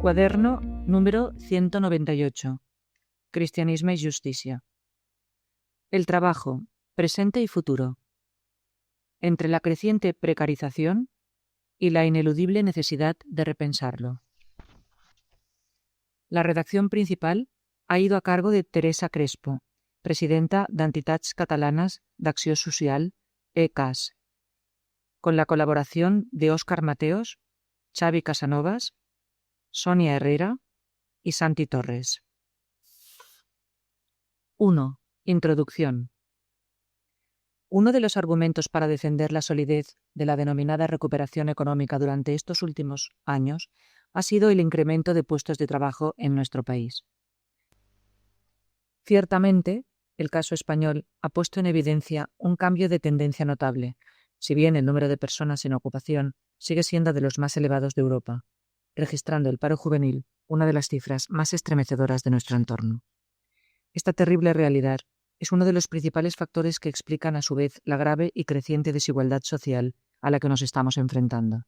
Quaderno número 198. Cristianisme y justicia. El trabajo, presente y futuro. Entre la creciente precarización y la ineludible necesidad de repensarlo. La redacción principal ha ido a cargo de Teresa Crespo, presidenta d'Entitats Catalanes d'Acció Social, ECAS, con la colaboración de Óscar Mateos, Xavi Casanovas, Sonia Herrera y Santi Torres. 1. Introducción. Uno de los argumentos para defender la solidez de la denominada recuperación económica durante estos últimos años ha sido el incremento de puestos de trabajo en nuestro país. Ciertamente, el caso español ha puesto en evidencia un cambio de tendencia notable, si bien el número de personas en ocupación sigue siendo de los más elevados de Europa, registrando el paro juvenil una de las cifras más estremecedoras de nuestro entorno. Esta terrible realidad es uno de los principales factores que explican a su vez la grave y creciente desigualdad social a la que nos estamos enfrentando.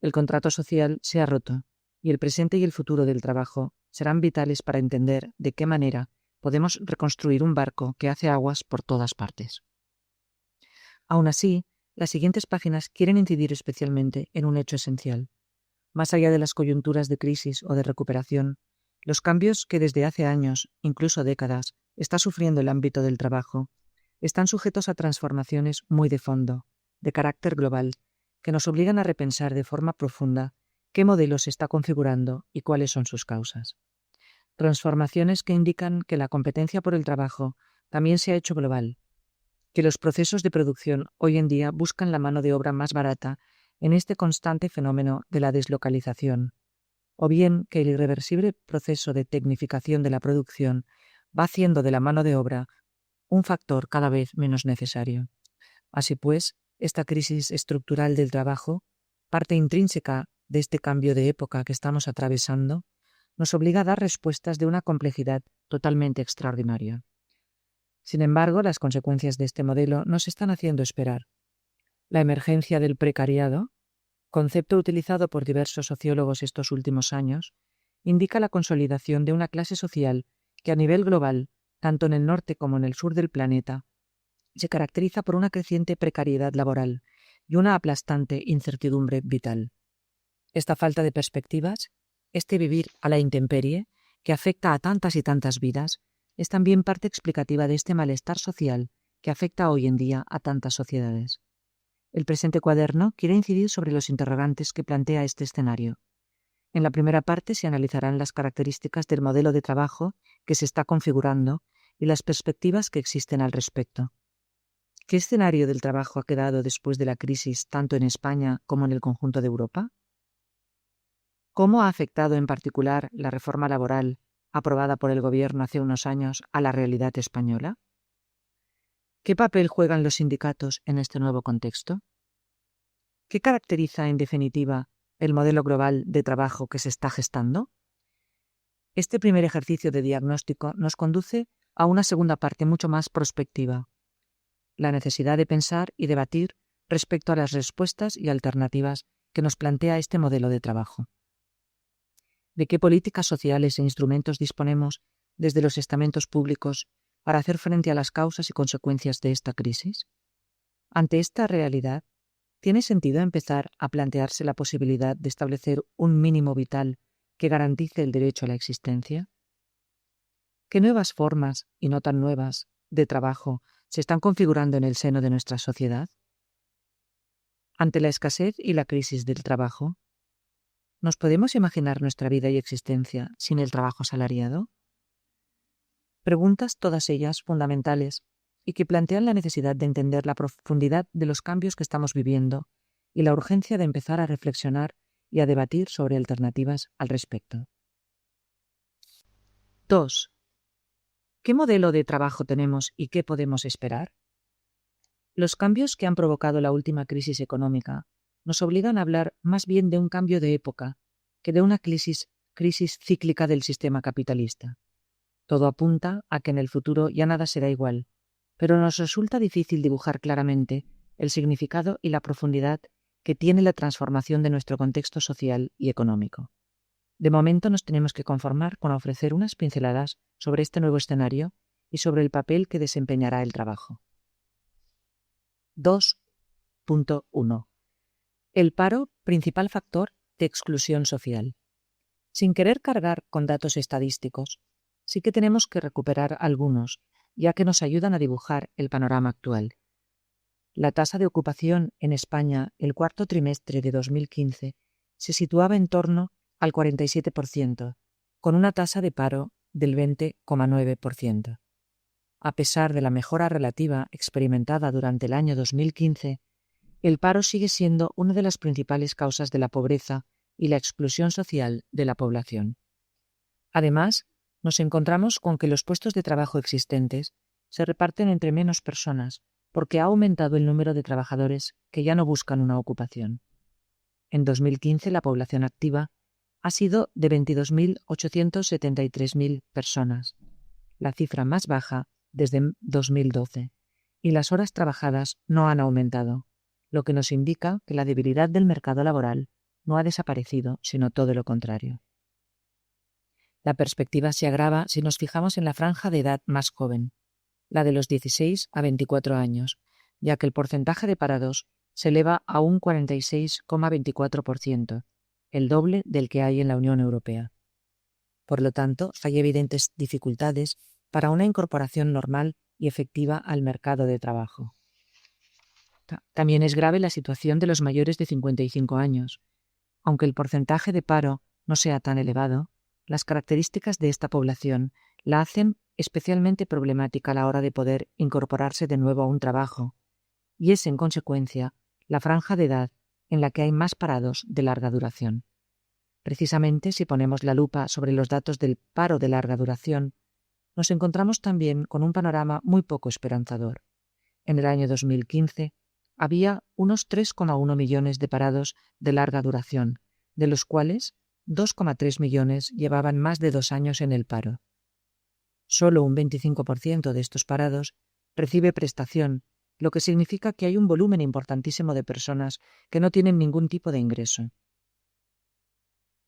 El contrato social se ha roto y el presente y el futuro del trabajo serán vitales para entender de qué manera podemos reconstruir un barco que hace aguas por todas partes. Aún así, las siguientes páginas quieren incidir especialmente en un hecho esencial. Más allá de las coyunturas de crisis o de recuperación, los cambios que desde hace años, incluso décadas, está sufriendo el ámbito del trabajo, están sujetos a transformaciones muy de fondo, de carácter global, que nos obligan a repensar de forma profunda qué modelo se está configurando y cuáles son sus causas. Transformaciones que indican que la competencia por el trabajo también se ha hecho global, que los procesos de producción hoy en día buscan la mano de obra más barata en este constante fenómeno de la deslocalización, o bien que el irreversible proceso de tecnificación de la producción va haciendo de la mano de obra un factor cada vez menos necesario. Así pues, esta crisis estructural del trabajo, parte intrínseca de este cambio de época que estamos atravesando, nos obliga a dar respuestas de una complejidad totalmente extraordinaria. Sin embargo, las consecuencias de este modelo nos están haciendo esperar. La emergencia del precariado, concepto utilizado por diversos sociólogos estos últimos años, indica la consolidación de una clase social que a nivel global, tanto en el norte como en el sur del planeta, se caracteriza por una creciente precariedad laboral y una aplastante incertidumbre vital. Esta falta de perspectivas, este vivir a la intemperie, que afecta a tantas y tantas vidas, es también parte explicativa de este malestar social que afecta hoy en día a tantas sociedades. El presente cuaderno quiere incidir sobre los interrogantes que plantea este escenario. En la primera parte se analizarán las características del modelo de trabajo que se está configurando y las perspectivas que existen al respecto. ¿Qué escenario del trabajo ha quedado después de la crisis tanto en España como en el conjunto de Europa? ¿Cómo ha afectado en particular la reforma laboral aprobada por el Gobierno hace unos años a la realidad española? ¿Qué papel juegan los sindicatos en este nuevo contexto? ¿Qué caracteriza, en definitiva, el modelo global de trabajo que se está gestando? Este primer ejercicio de diagnóstico nos conduce a una segunda parte mucho más prospectiva, la necesidad de pensar y debatir respecto a las respuestas y alternativas que nos plantea este modelo de trabajo. ¿De qué políticas sociales e instrumentos disponemos desde los estamentos públicos para hacer frente a las causas y consecuencias de esta crisis? Ante esta realidad, ¿tiene sentido empezar a plantearse la posibilidad de establecer un mínimo vital que garantice el derecho a la existencia? ¿Qué nuevas formas, y no tan nuevas, de trabajo se están configurando en el seno de nuestra sociedad? Ante la escasez y la crisis del trabajo, ¿nos podemos imaginar nuestra vida y existencia sin el trabajo asalariado? Preguntas todas ellas fundamentales y que plantean la necesidad de entender la profundidad de los cambios que estamos viviendo y la urgencia de empezar a reflexionar y a debatir sobre alternativas al respecto. 2. ¿Qué modelo de trabajo tenemos y qué podemos esperar? Los cambios que han provocado la última crisis económica nos obligan a hablar más bien de un cambio de época que de una crisis cíclica del sistema capitalista. Todo apunta a que en el futuro ya nada será igual, pero nos resulta difícil dibujar claramente el significado y la profundidad que tiene la transformación de nuestro contexto social y económico. De momento nos tenemos que conformar con ofrecer unas pinceladas sobre este nuevo escenario y sobre el papel que desempeñará el trabajo. 2.1. El paro, principal factor de exclusión social. Sin querer cargar con datos estadísticos, sí que tenemos que recuperar algunos, ya que nos ayudan a dibujar el panorama actual. La tasa de ocupación en España el cuarto trimestre de 2015 se situaba en torno al 47%, con una tasa de paro del 20,9%. A pesar de la mejora relativa experimentada durante el año 2015, el paro sigue siendo una de las principales causas de la pobreza y la exclusión social de la población. Además, nos encontramos con que los puestos de trabajo existentes se reparten entre menos personas porque ha aumentado el número de trabajadores que ya no buscan una ocupación. En 2015 la población activa ha sido de 22.873.000 personas, la cifra más baja desde 2012, y las horas trabajadas no han aumentado, lo que nos indica que la debilidad del mercado laboral no ha desaparecido, sino todo lo contrario. La perspectiva se agrava si nos fijamos en la franja de edad más joven, la de los 16 a 24 años, ya que el porcentaje de parados se eleva a un 46,24%, el doble del que hay en la Unión Europea. Por lo tanto, hay evidentes dificultades para una incorporación normal y efectiva al mercado de trabajo. También es grave la situación de los mayores de 55 años. Aunque el porcentaje de paro no sea tan elevado, las características de esta población la hacen especialmente problemática a la hora de poder incorporarse de nuevo a un trabajo, y es, en consecuencia, la franja de edad en la que hay más parados de larga duración. Precisamente, si ponemos la lupa sobre los datos del paro de larga duración, nos encontramos también con un panorama muy poco esperanzador. En el año 2015 había unos 3,1 millones de parados de larga duración, de los cuales 2,3 millones llevaban más de 2 años en el paro. Solo un 25% de estos parados recibe prestación, lo que significa que hay un volumen importantísimo de personas que no tienen ningún tipo de ingreso.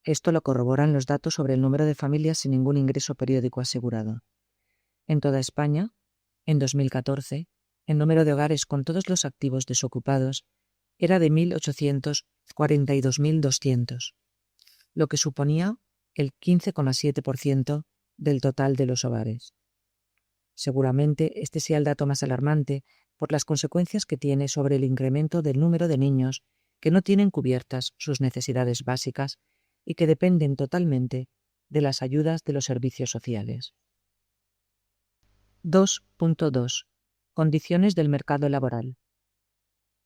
Esto lo corroboran los datos sobre el número de familias sin ningún ingreso periódico asegurado. En toda España, en 2014, el número de hogares con todos los activos desocupados era de 1.842.200, lo que suponía el 15,7% del total de los hogares. Seguramente este sea el dato más alarmante por las consecuencias que tiene sobre el incremento del número de niños que no tienen cubiertas sus necesidades básicas y que dependen totalmente de las ayudas de los servicios sociales. 2.2. Condiciones del mercado laboral.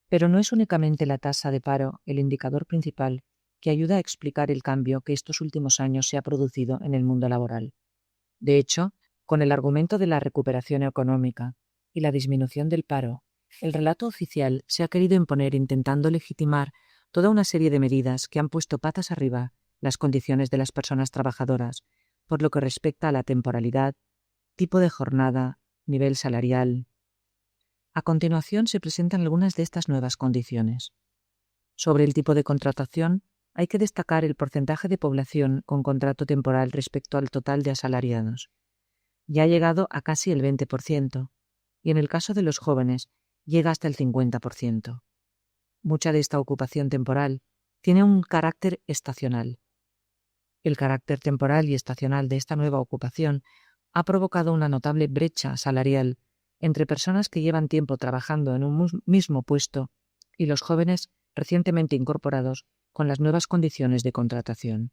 Pero no es únicamente la tasa de paro el indicador principal que ayuda a explicar el cambio que estos últimos años se ha producido en el mundo laboral. De hecho, con el argumento de la recuperación económica y la disminución del paro, el relato oficial se ha querido imponer intentando legitimar toda una serie de medidas que han puesto patas arriba las condiciones de las personas trabajadoras, por lo que respecta a la temporalidad, tipo de jornada, nivel salarial. A continuación se presentan algunas de estas nuevas condiciones. Sobre el tipo de contratación, hay que destacar el porcentaje de población con contrato temporal respecto al total de asalariados. Ya ha llegado a casi el 20%, y en el caso de los jóvenes llega hasta el 50%. Mucha de esta ocupación temporal tiene un carácter estacional. El carácter temporal y estacional de esta nueva ocupación ha provocado una notable brecha salarial entre personas que llevan tiempo trabajando en un mismo puesto y los jóvenes recientemente incorporados con las nuevas condiciones de contratación.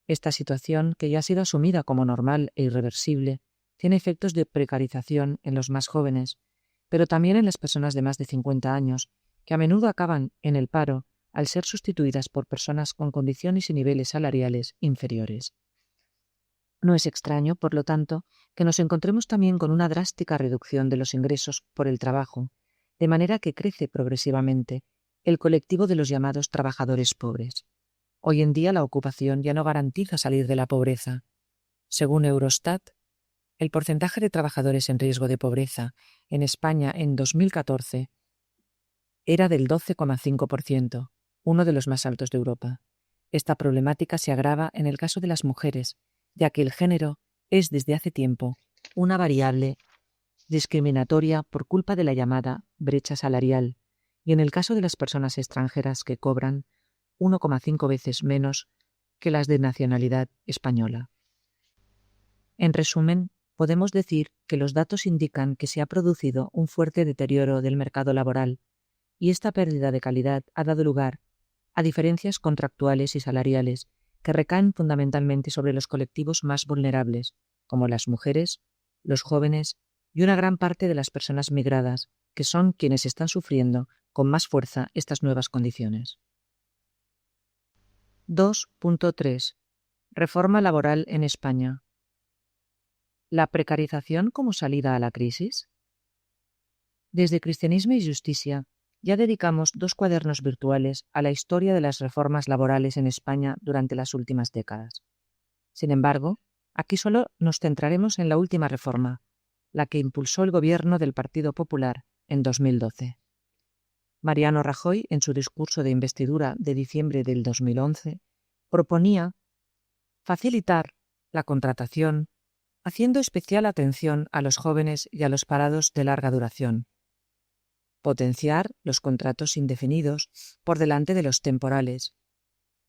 Esta situación, que ya ha sido asumida como normal e irreversible, tiene efectos de precarización en los más jóvenes, pero también en las personas de más de 50 años, que a menudo acaban en el paro al ser sustituidas por personas con condiciones y niveles salariales inferiores. No es extraño, por lo tanto, que nos encontremos también con una drástica reducción de los ingresos por el trabajo, de manera que crece progresivamente el colectivo de los llamados trabajadores pobres. Hoy en día la ocupación ya no garantiza salir de la pobreza. Según Eurostat, el porcentaje de trabajadores en riesgo de pobreza en España en 2014 era del 12,5%, uno de los más altos de Europa. Esta problemática se agrava en el caso de las mujeres, ya que el género es desde hace tiempo una variable discriminatoria por culpa de la llamada brecha salarial, y en el caso de las personas extranjeras que cobran 1,5 veces menos que las de nacionalidad española. En resumen, podemos decir que los datos indican que se ha producido un fuerte deterioro del mercado laboral, y esta pérdida de calidad ha dado lugar a diferencias contractuales y salariales que recaen fundamentalmente sobre los colectivos más vulnerables, como las mujeres, los jóvenes y una gran parte de las personas migradas, que son quienes están sufriendo con más fuerza estas nuevas condiciones. 2.3. Reforma laboral en España. ¿La precarización como salida a la crisis? Desde Cristianismo y Justicia ya dedicamos 2 cuadernos virtuales a la historia de las reformas laborales en España durante las últimas décadas. Sin embargo, aquí solo nos centraremos en la última reforma, la que impulsó el gobierno del Partido Popular en 2012. Mariano Rajoy, en su discurso de investidura de diciembre del 2011, proponía facilitar la contratación, haciendo especial atención a los jóvenes y a los parados de larga duración, potenciar los contratos indefinidos por delante de los temporales,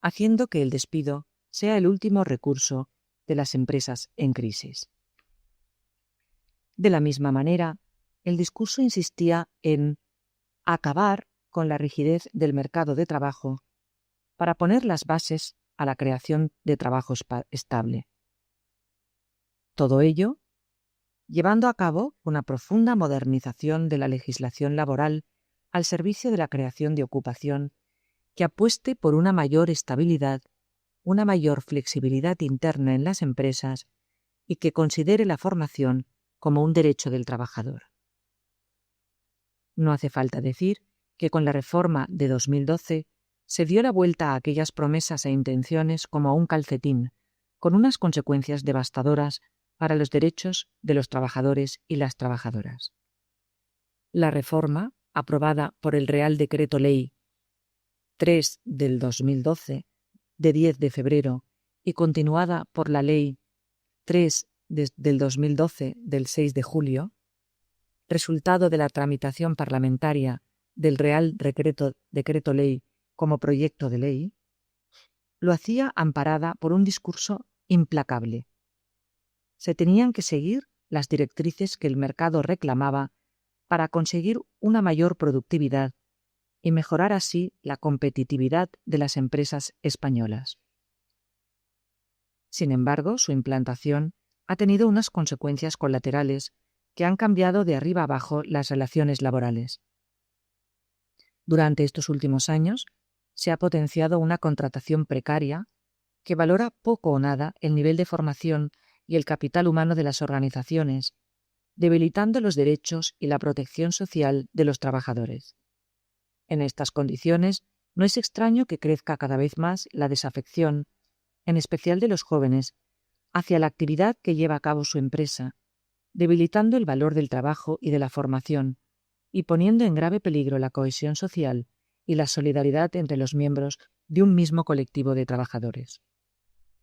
haciendo que el despido sea el último recurso de las empresas en crisis. De la misma manera, el discurso insistía en acabar con la rigidez del mercado de trabajo para poner las bases a la creación de trabajo estable. Todo ello llevando a cabo una profunda modernización de la legislación laboral al servicio de la creación de ocupación que apueste por una mayor estabilidad, una mayor flexibilidad interna en las empresas y que considere la formación como un derecho del trabajador. No hace falta decir que con la reforma de 2012 se dio la vuelta a aquellas promesas e intenciones como a un calcetín, con unas consecuencias devastadoras para los derechos de los trabajadores y las trabajadoras. La reforma, aprobada por el Real Decreto Ley 3 del 2012, de 10 de febrero, y continuada por la Ley 3 del 2012, del 6 de julio, resultado de la tramitación parlamentaria del Real Decreto Ley como proyecto de ley, lo hacía amparada por un discurso implacable. Se tenían que seguir las directrices que el mercado reclamaba para conseguir una mayor productividad y mejorar así la competitividad de las empresas españolas. Sin embargo, su implantación ha tenido unas consecuencias colaterales que han cambiado de arriba abajo las relaciones laborales. Durante estos últimos años, se ha potenciado una contratación precaria que valora poco o nada el nivel de formación y el capital humano de las organizaciones, debilitando los derechos y la protección social de los trabajadores. En estas condiciones, no es extraño que crezca cada vez más la desafección, en especial de los jóvenes, hacia la actividad que lleva a cabo su empresa, debilitando el valor del trabajo y de la formación, y poniendo en grave peligro la cohesión social y la solidaridad entre los miembros de un mismo colectivo de trabajadores.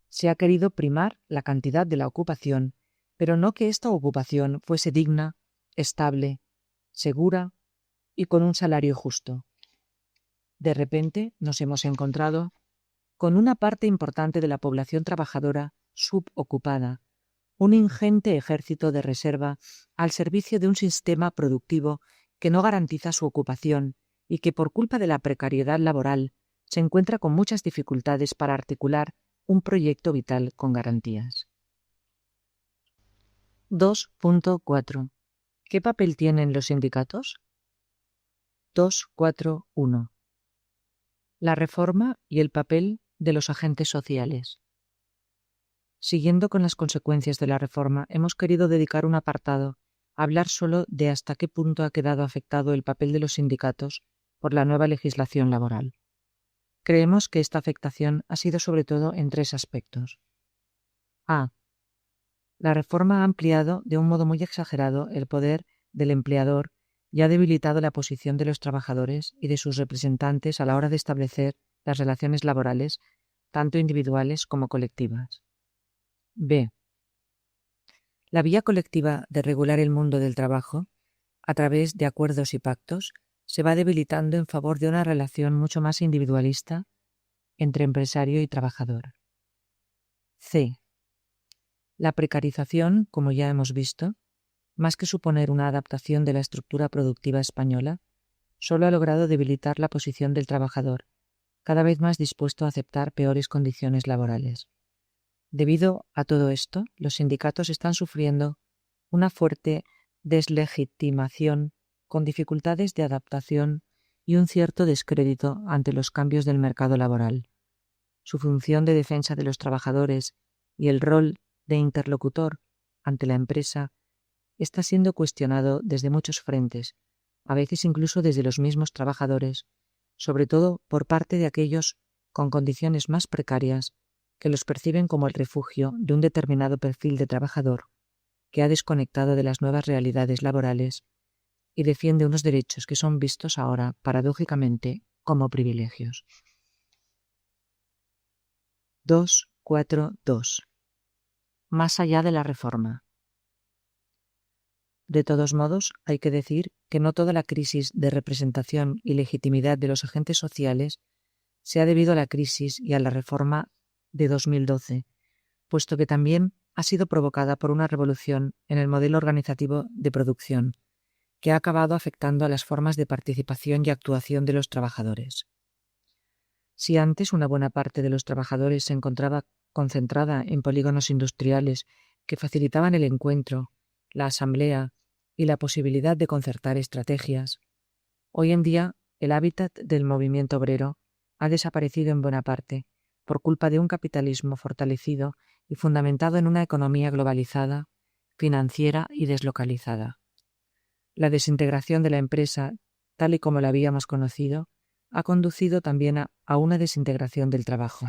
Se ha querido primar la cantidad de la ocupación, pero no que esta ocupación fuese digna, estable, segura y con un salario justo. De repente nos hemos encontrado con una parte importante de la población trabajadora subocupada, un ingente ejército de reserva al servicio de un sistema productivo que no garantiza su ocupación y que por culpa de la precariedad laboral se encuentra con muchas dificultades para articular un proyecto vital con garantías. 2.4. ¿Qué papel tienen los sindicatos? 2.4.1. La reforma y el papel de los agentes sociales. Siguiendo con las consecuencias de la reforma, hemos querido dedicar un apartado a hablar solo de hasta qué punto ha quedado afectado el papel de los sindicatos por la nueva legislación laboral. Creemos que esta afectación ha sido sobre todo en 3 aspectos. A. La reforma ha ampliado de un modo muy exagerado el poder del empleador y ha debilitado la posición de los trabajadores y de sus representantes a la hora de establecer las relaciones laborales, tanto individuales como colectivas. B. La vía colectiva de regular el mundo del trabajo, a través de acuerdos y pactos, se va debilitando en favor de una relación mucho más individualista entre empresario y trabajador. C. La precarización, como ya hemos visto, más que suponer una adaptación de la estructura productiva española, solo ha logrado debilitar la posición del trabajador, cada vez más dispuesto a aceptar peores condiciones laborales. Debido a todo esto, los sindicatos están sufriendo una fuerte deslegitimación, con dificultades de adaptación y un cierto descrédito ante los cambios del mercado laboral. Su función de defensa de los trabajadores y el rol de interlocutor ante la empresa está siendo cuestionado desde muchos frentes, a veces incluso desde los mismos trabajadores, sobre todo por parte de aquellos con condiciones más precarias que los perciben como el refugio de un determinado perfil de trabajador que ha desconectado de las nuevas realidades laborales y defiende unos derechos que son vistos ahora, paradójicamente, como privilegios. 2.4.2. Más allá de la reforma. De todos modos, hay que decir que no toda la crisis de representación y legitimidad de los agentes sociales se ha debido a la crisis y a la reforma de 2012, puesto que también ha sido provocada por una revolución en el modelo organizativo de producción, que ha acabado afectando a las formas de participación y actuación de los trabajadores. Si antes una buena parte de los trabajadores se encontraba concentrada en polígonos industriales que facilitaban el encuentro, la asamblea y la posibilidad de concertar estrategias, hoy en día el hábitat del movimiento obrero ha desaparecido en buena parte por culpa de un capitalismo fortalecido y fundamentado en una economía globalizada, financiera y deslocalizada. La desintegración de la empresa, tal y como la habíamos conocido, ha conducido también a una desintegración del trabajo.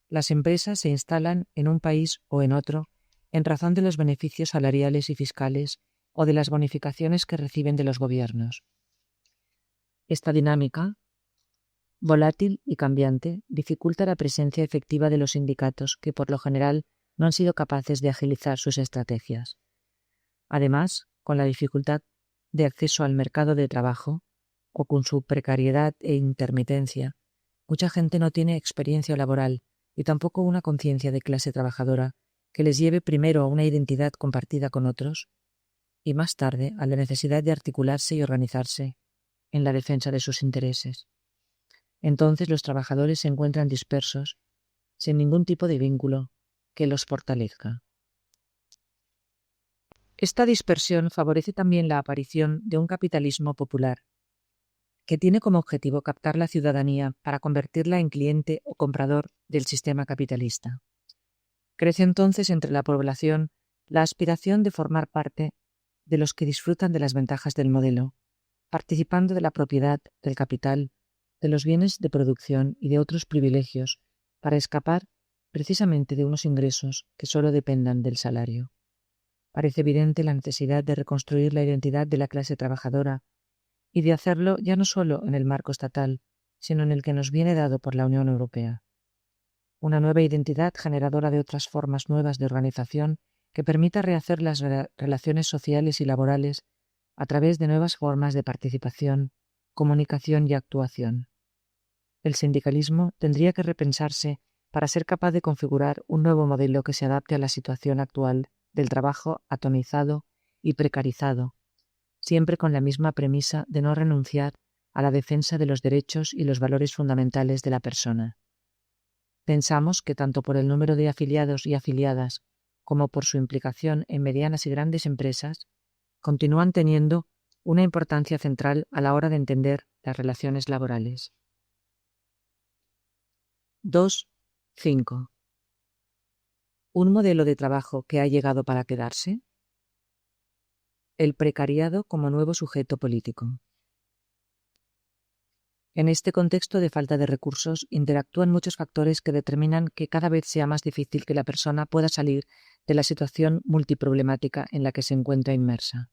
Las empresas se instalan en un país o en otro en razón de los beneficios salariales y fiscales o de las bonificaciones que reciben de los gobiernos. Esta dinámica, volátil y cambiante, dificulta la presencia efectiva de los sindicatos, que por lo general no han sido capaces de agilizar sus estrategias. Además, con la dificultad de acceso al mercado de trabajo, o con su precariedad e intermitencia, mucha gente no tiene experiencia laboral y tampoco una conciencia de clase trabajadora que les lleve primero a una identidad compartida con otros y más tarde a la necesidad de articularse y organizarse en la defensa de sus intereses. Entonces los trabajadores se encuentran dispersos, sin ningún tipo de vínculo que los fortalezca. Esta dispersión favorece también la aparición de un capitalismo popular, que tiene como objetivo captar la ciudadanía para convertirla en cliente o comprador del sistema capitalista. Crece entonces entre la población la aspiración de formar parte de los que disfrutan de las ventajas del modelo, participando de la propiedad, del capital, de los bienes de producción y de otros privilegios, para escapar precisamente de unos ingresos que solo dependan del salario. Parece evidente la necesidad de reconstruir la identidad de la clase trabajadora y de hacerlo ya no solo en el marco estatal, sino en el que nos viene dado por la Unión Europea. Una nueva identidad generadora de otras formas nuevas de organización que permita rehacer las relaciones sociales y laborales a través de nuevas formas de participación, comunicación y actuación. El sindicalismo tendría que repensarse para ser capaz de configurar un nuevo modelo que se adapte a la situación actual del trabajo atomizado y precarizado, siempre con la misma premisa de no renunciar a la defensa de los derechos y los valores fundamentales de la persona. Pensamos que tanto por el número de afiliados y afiliadas como por su implicación en medianas y grandes empresas, continúan teniendo una importancia central a la hora de entender las relaciones laborales. 2.5. ¿Un modelo de trabajo que ha llegado para quedarse? El precariado como nuevo sujeto político. En este contexto de falta de recursos interactúan muchos factores que determinan que cada vez sea más difícil que la persona pueda salir de la situación multiproblemática en la que se encuentra inmersa.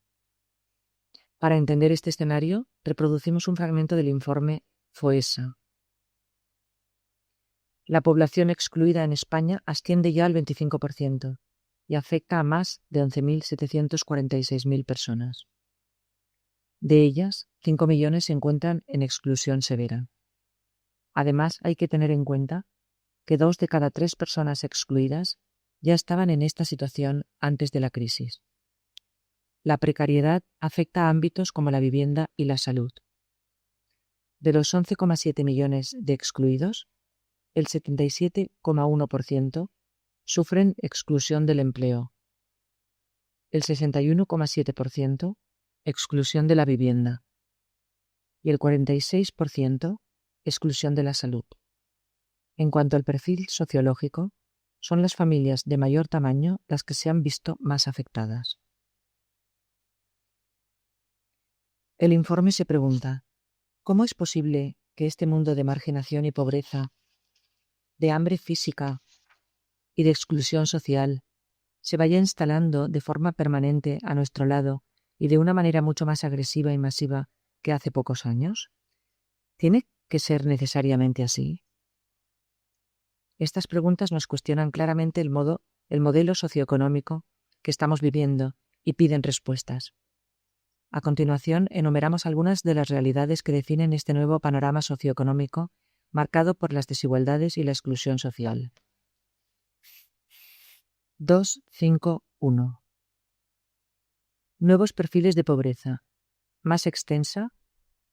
Para entender este escenario, reproducimos un fragmento del informe FOESA. La población excluida en España asciende ya al 25% y afecta a más de 11.746.000 personas. De ellas, 5 millones se encuentran en exclusión severa. Además, hay que tener en cuenta que 2 de cada 3 personas excluidas ya estaban en esta situación antes de la crisis. La precariedad afecta a ámbitos como la vivienda y la salud. De los 11,7 millones de excluidos, el 77,1% sufren exclusión del empleo, el 61,7% exclusión de la vivienda y el 46% exclusión de la salud. En cuanto al perfil sociológico, son las familias de mayor tamaño las que se han visto más afectadas. El informe se pregunta: ¿cómo es posible que este mundo de marginación y pobreza, de hambre física y de exclusión social, se vaya instalando de forma permanente a nuestro lado y de una manera mucho más agresiva y masiva que hace pocos años? ¿Tiene que ser necesariamente así? Estas preguntas nos cuestionan claramente el modelo socioeconómico que estamos viviendo y piden respuestas. A continuación, enumeramos algunas de las realidades que definen este nuevo panorama socioeconómico marcado por las desigualdades y la exclusión social. 2.5.1. Nuevos perfiles de pobreza, más extensa,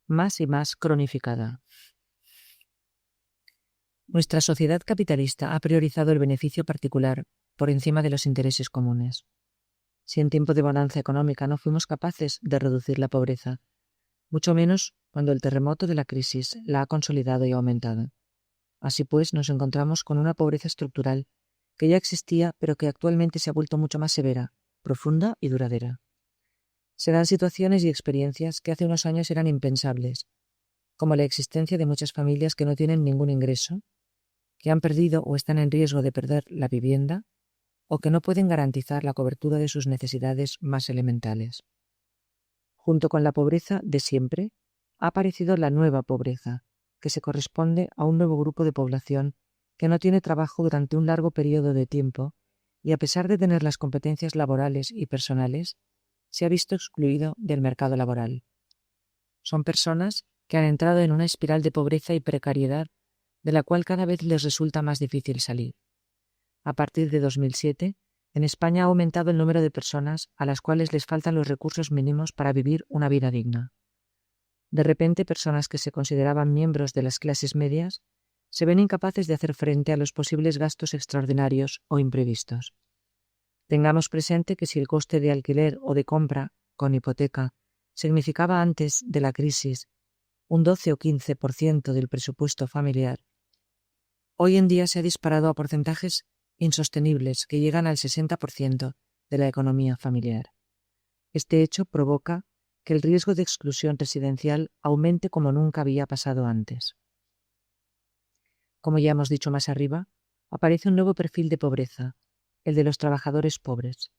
más y más cronificada. Nuestra sociedad capitalista ha priorizado el beneficio particular por encima de los intereses comunes. Si en tiempo de bonanza económica no fuimos capaces de reducir la pobreza, mucho menos cuando el terremoto de la crisis la ha consolidado y aumentado. Así pues, nos encontramos con una pobreza estructural que ya existía, pero que actualmente se ha vuelto mucho más severa, profunda y duradera. Se dan situaciones y experiencias que hace unos años eran impensables, como la existencia de muchas familias que no tienen ningún ingreso, que han perdido o están en riesgo de perder la vivienda, o que no pueden garantizar la cobertura de sus necesidades más elementales. Junto con la pobreza de siempre, ha aparecido la nueva pobreza, que se corresponde a un nuevo grupo de población que no tiene trabajo durante un largo periodo de tiempo y, a pesar de tener las competencias laborales y personales, se ha visto excluido del mercado laboral. Son personas que han entrado en una espiral de pobreza y precariedad de la cual cada vez les resulta más difícil salir. A partir de 2007, en España ha aumentado el número de personas a las cuales les faltan los recursos mínimos para vivir una vida digna. De repente, personas que se consideraban miembros de las clases medias se ven incapaces de hacer frente a los posibles gastos extraordinarios o imprevistos. Tengamos presente que si el coste de alquiler o de compra con hipoteca significaba antes de la crisis un 12 o 15% del presupuesto familiar, hoy en día se ha disparado a porcentajes insostenibles que llegan al 60% de la economía familiar. Este hecho provoca que el riesgo de exclusión residencial aumente como nunca había pasado antes. Como ya hemos dicho más arriba, aparece un nuevo perfil de pobreza, el de los trabajadores pobres.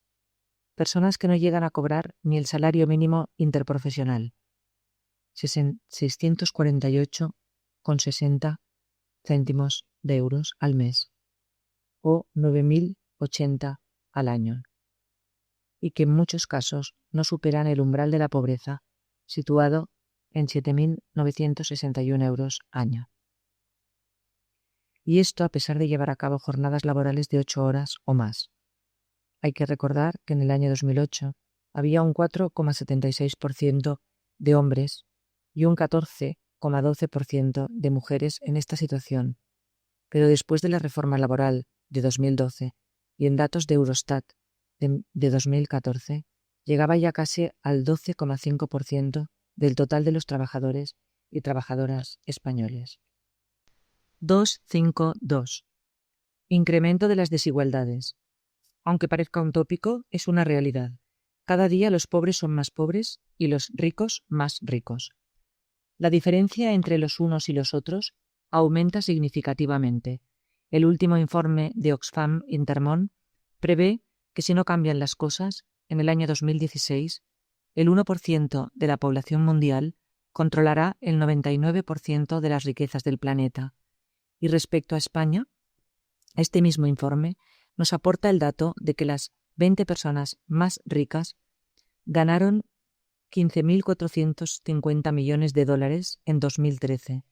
Personas que no llegan a cobrar ni el salario mínimo interprofesional, 648,60 céntimos de euros al mes, o 9.080 al año, y que en muchos casos no superan el umbral de la pobreza, situado en 7.961 euros año. Y esto a pesar de llevar a cabo jornadas laborales de 8 horas o más. Hay que recordar que en el año 2008 había un 4,76% de hombres y un 14,12% de mujeres en esta situación, pero después de la reforma laboral de 2012 y en datos de Eurostat de 2014, llegaba ya casi al 12,5% del total de los trabajadores y trabajadoras españoles. 2.5.2. Incremento de las desigualdades. Aunque parezca un tópico, es una realidad. Cada día los pobres son más pobres y los ricos más ricos. La diferencia entre los unos y los otros aumenta significativamente. El último informe de Oxfam Intermón prevé que si no cambian las cosas, en el año 2016, el 1% de la población mundial controlará el 99% de las riquezas del planeta, Y respecto a España, este mismo informe nos aporta el dato de que las 20 personas más ricas ganaron 15.450 millones de dólares en 2013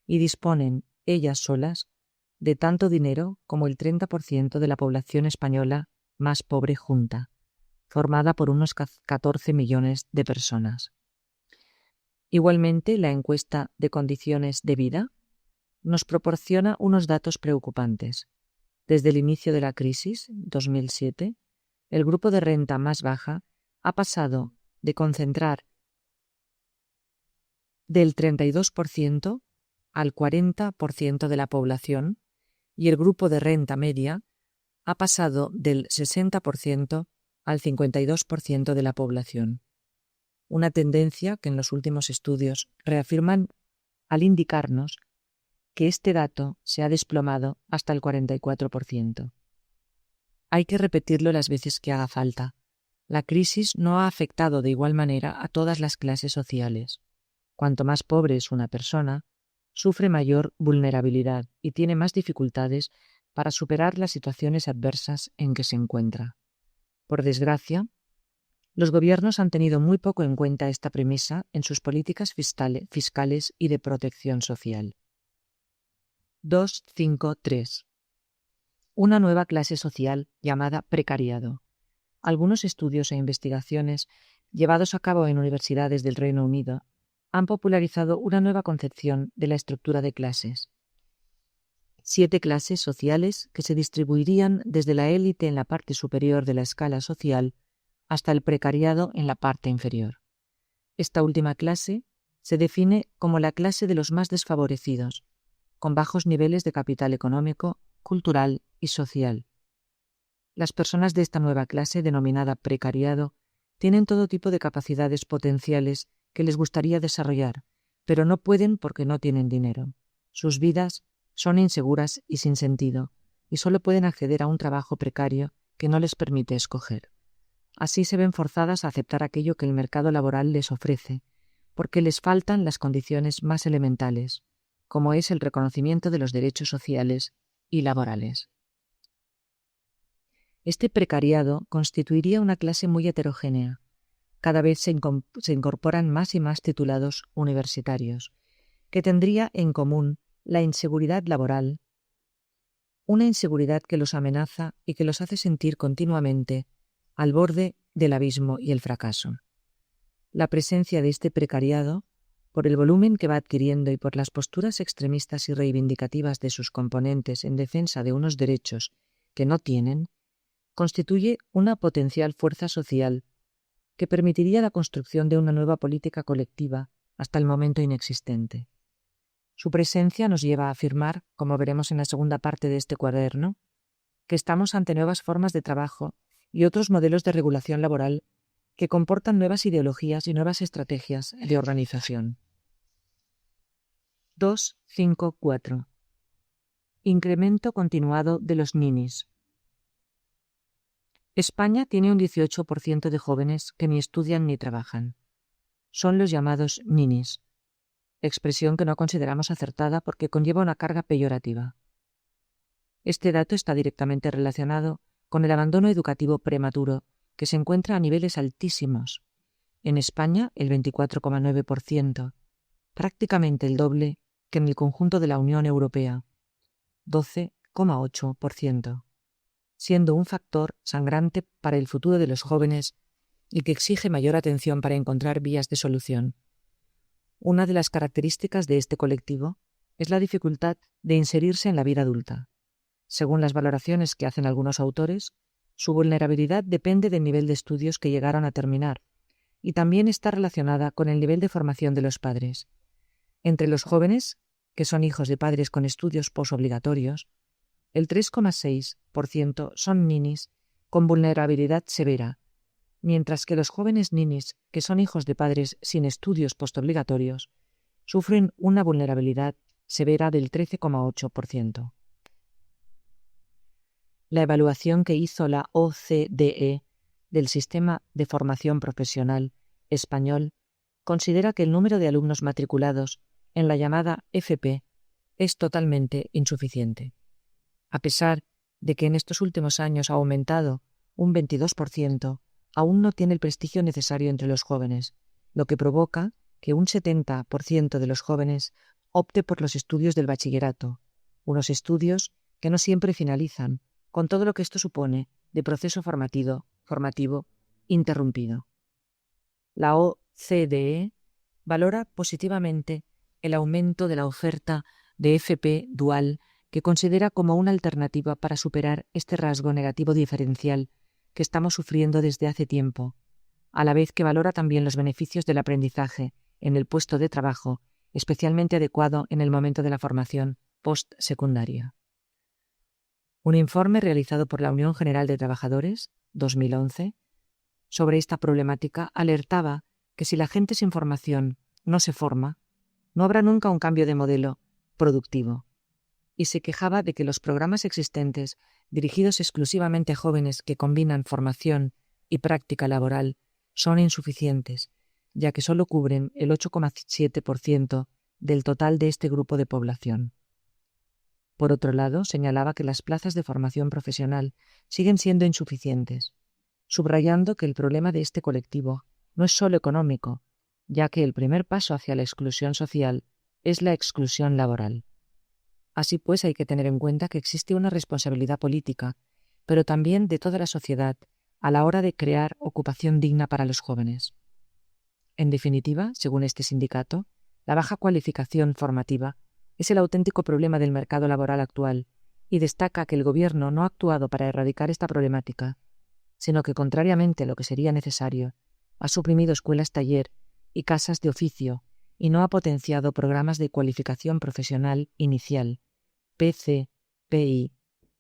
y disponen ellas solas de tanto dinero como el 30% de la población española más pobre junta, formada por unos 14 millones de personas. Igualmente, la encuesta de condiciones de vida nos proporciona unos datos preocupantes. Desde el inicio de la crisis, 2007, el grupo de renta más baja ha pasado de concentrar del 32% al 40% de la población y el grupo de renta media ha pasado del 60% al 52% de la población. Una tendencia que en los últimos estudios reafirman al indicarnos que este dato se ha desplomado hasta el 44%. Hay que repetirlo las veces que haga falta. La crisis no ha afectado de igual manera a todas las clases sociales. Cuanto más pobre es una persona, sufre mayor vulnerabilidad y tiene más dificultades para superar las situaciones adversas en que se encuentra. Por desgracia, los gobiernos han tenido muy poco en cuenta esta premisa en sus políticas fiscales y de protección social. 2.5.3. Una nueva clase social llamada precariado. Algunos estudios e investigaciones llevados a cabo en universidades del Reino Unido han popularizado una nueva concepción de la estructura de clases. 7 clases sociales que se distribuirían desde la élite en la parte superior de la escala social hasta el precariado en la parte inferior. Esta última clase se define como la clase de los más desfavorecidos, con bajos niveles de capital económico, cultural y social. Las personas de esta nueva clase, denominada precariado, tienen todo tipo de capacidades potenciales que les gustaría desarrollar, pero no pueden porque no tienen dinero. Sus vidas son inseguras y sin sentido, y solo pueden acceder a un trabajo precario que no les permite escoger. Así se ven forzadas a aceptar aquello que el mercado laboral les ofrece, porque les faltan las condiciones más elementales, como es el reconocimiento de los derechos sociales y laborales. Este precariado constituiría una clase muy heterogénea. Cada vez se incorporan más y más titulados universitarios, que tendría en común la inseguridad laboral, una inseguridad que los amenaza y que los hace sentir continuamente al borde del abismo y el fracaso. La presencia de este precariado, por el volumen que va adquiriendo y por las posturas extremistas y reivindicativas de sus componentes en defensa de unos derechos que no tienen, constituye una potencial fuerza social que permitiría la construcción de una nueva política colectiva hasta el momento inexistente. Su presencia nos lleva a afirmar, como veremos en la segunda parte de este cuaderno, que estamos ante nuevas formas de trabajo y otros modelos de regulación laboral que comportan nuevas ideologías y nuevas estrategias de organización. 2.5.4. Incremento continuado de los ninis. España tiene un 18% de jóvenes que ni estudian ni trabajan. Son los llamados ninis, expresión que no consideramos acertada porque conlleva una carga peyorativa. Este dato está directamente relacionado con el abandono educativo prematuro, que se encuentra a niveles altísimos. En España, el 24,9%, prácticamente el doble que en el conjunto de la Unión Europea, 12,8%. Siendo un factor sangrante para el futuro de los jóvenes y que exige mayor atención para encontrar vías de solución. Una de las características de este colectivo es la dificultad de inserirse en la vida adulta. Según las valoraciones que hacen algunos autores, su vulnerabilidad depende del nivel de estudios que llegaron a terminar y también está relacionada con el nivel de formación de los padres. Entre los jóvenes, que son hijos de padres con estudios posobligatorios, el 3,6% son ninis con vulnerabilidad severa, mientras que los jóvenes ninis, que son hijos de padres sin estudios postobligatorios, sufren una vulnerabilidad severa del 13,8%. La evaluación que hizo la OCDE del Sistema de Formación Profesional español considera que el número de alumnos matriculados en la llamada FP es totalmente insuficiente. A pesar de que en estos últimos años ha aumentado un 22%, aún no tiene el prestigio necesario entre los jóvenes, lo que provoca que un 70% de los jóvenes opte por los estudios del bachillerato, unos estudios que no siempre finalizan, con todo lo que esto supone de proceso formativo interrumpido. La OCDE valora positivamente el aumento de la oferta de FP dual, que considera como una alternativa para superar este rasgo negativo diferencial que estamos sufriendo desde hace tiempo, a la vez que valora también los beneficios del aprendizaje en el puesto de trabajo, especialmente adecuado en el momento de la formación postsecundaria. Un informe realizado por la Unión General de Trabajadores, 2011, sobre esta problemática alertaba que si la gente sin formación no se forma, no habrá nunca un cambio de modelo productivo, y se quejaba de que los programas existentes, dirigidos exclusivamente a jóvenes que combinan formación y práctica laboral, son insuficientes, ya que solo cubren el 8,7% del total de este grupo de población. Por otro lado, señalaba que las plazas de formación profesional siguen siendo insuficientes, subrayando que el problema de este colectivo no es solo económico, ya que el primer paso hacia la exclusión social es la exclusión laboral. Así pues, hay que tener en cuenta que existe una responsabilidad política, pero también de toda la sociedad, a la hora de crear ocupación digna para los jóvenes. En definitiva, según este sindicato, la baja cualificación formativa es el auténtico problema del mercado laboral actual y destaca que el Gobierno no ha actuado para erradicar esta problemática, sino que, contrariamente a lo que sería necesario, ha suprimido escuelas taller y casas de oficio y no ha potenciado programas de cualificación profesional inicial, PCPI,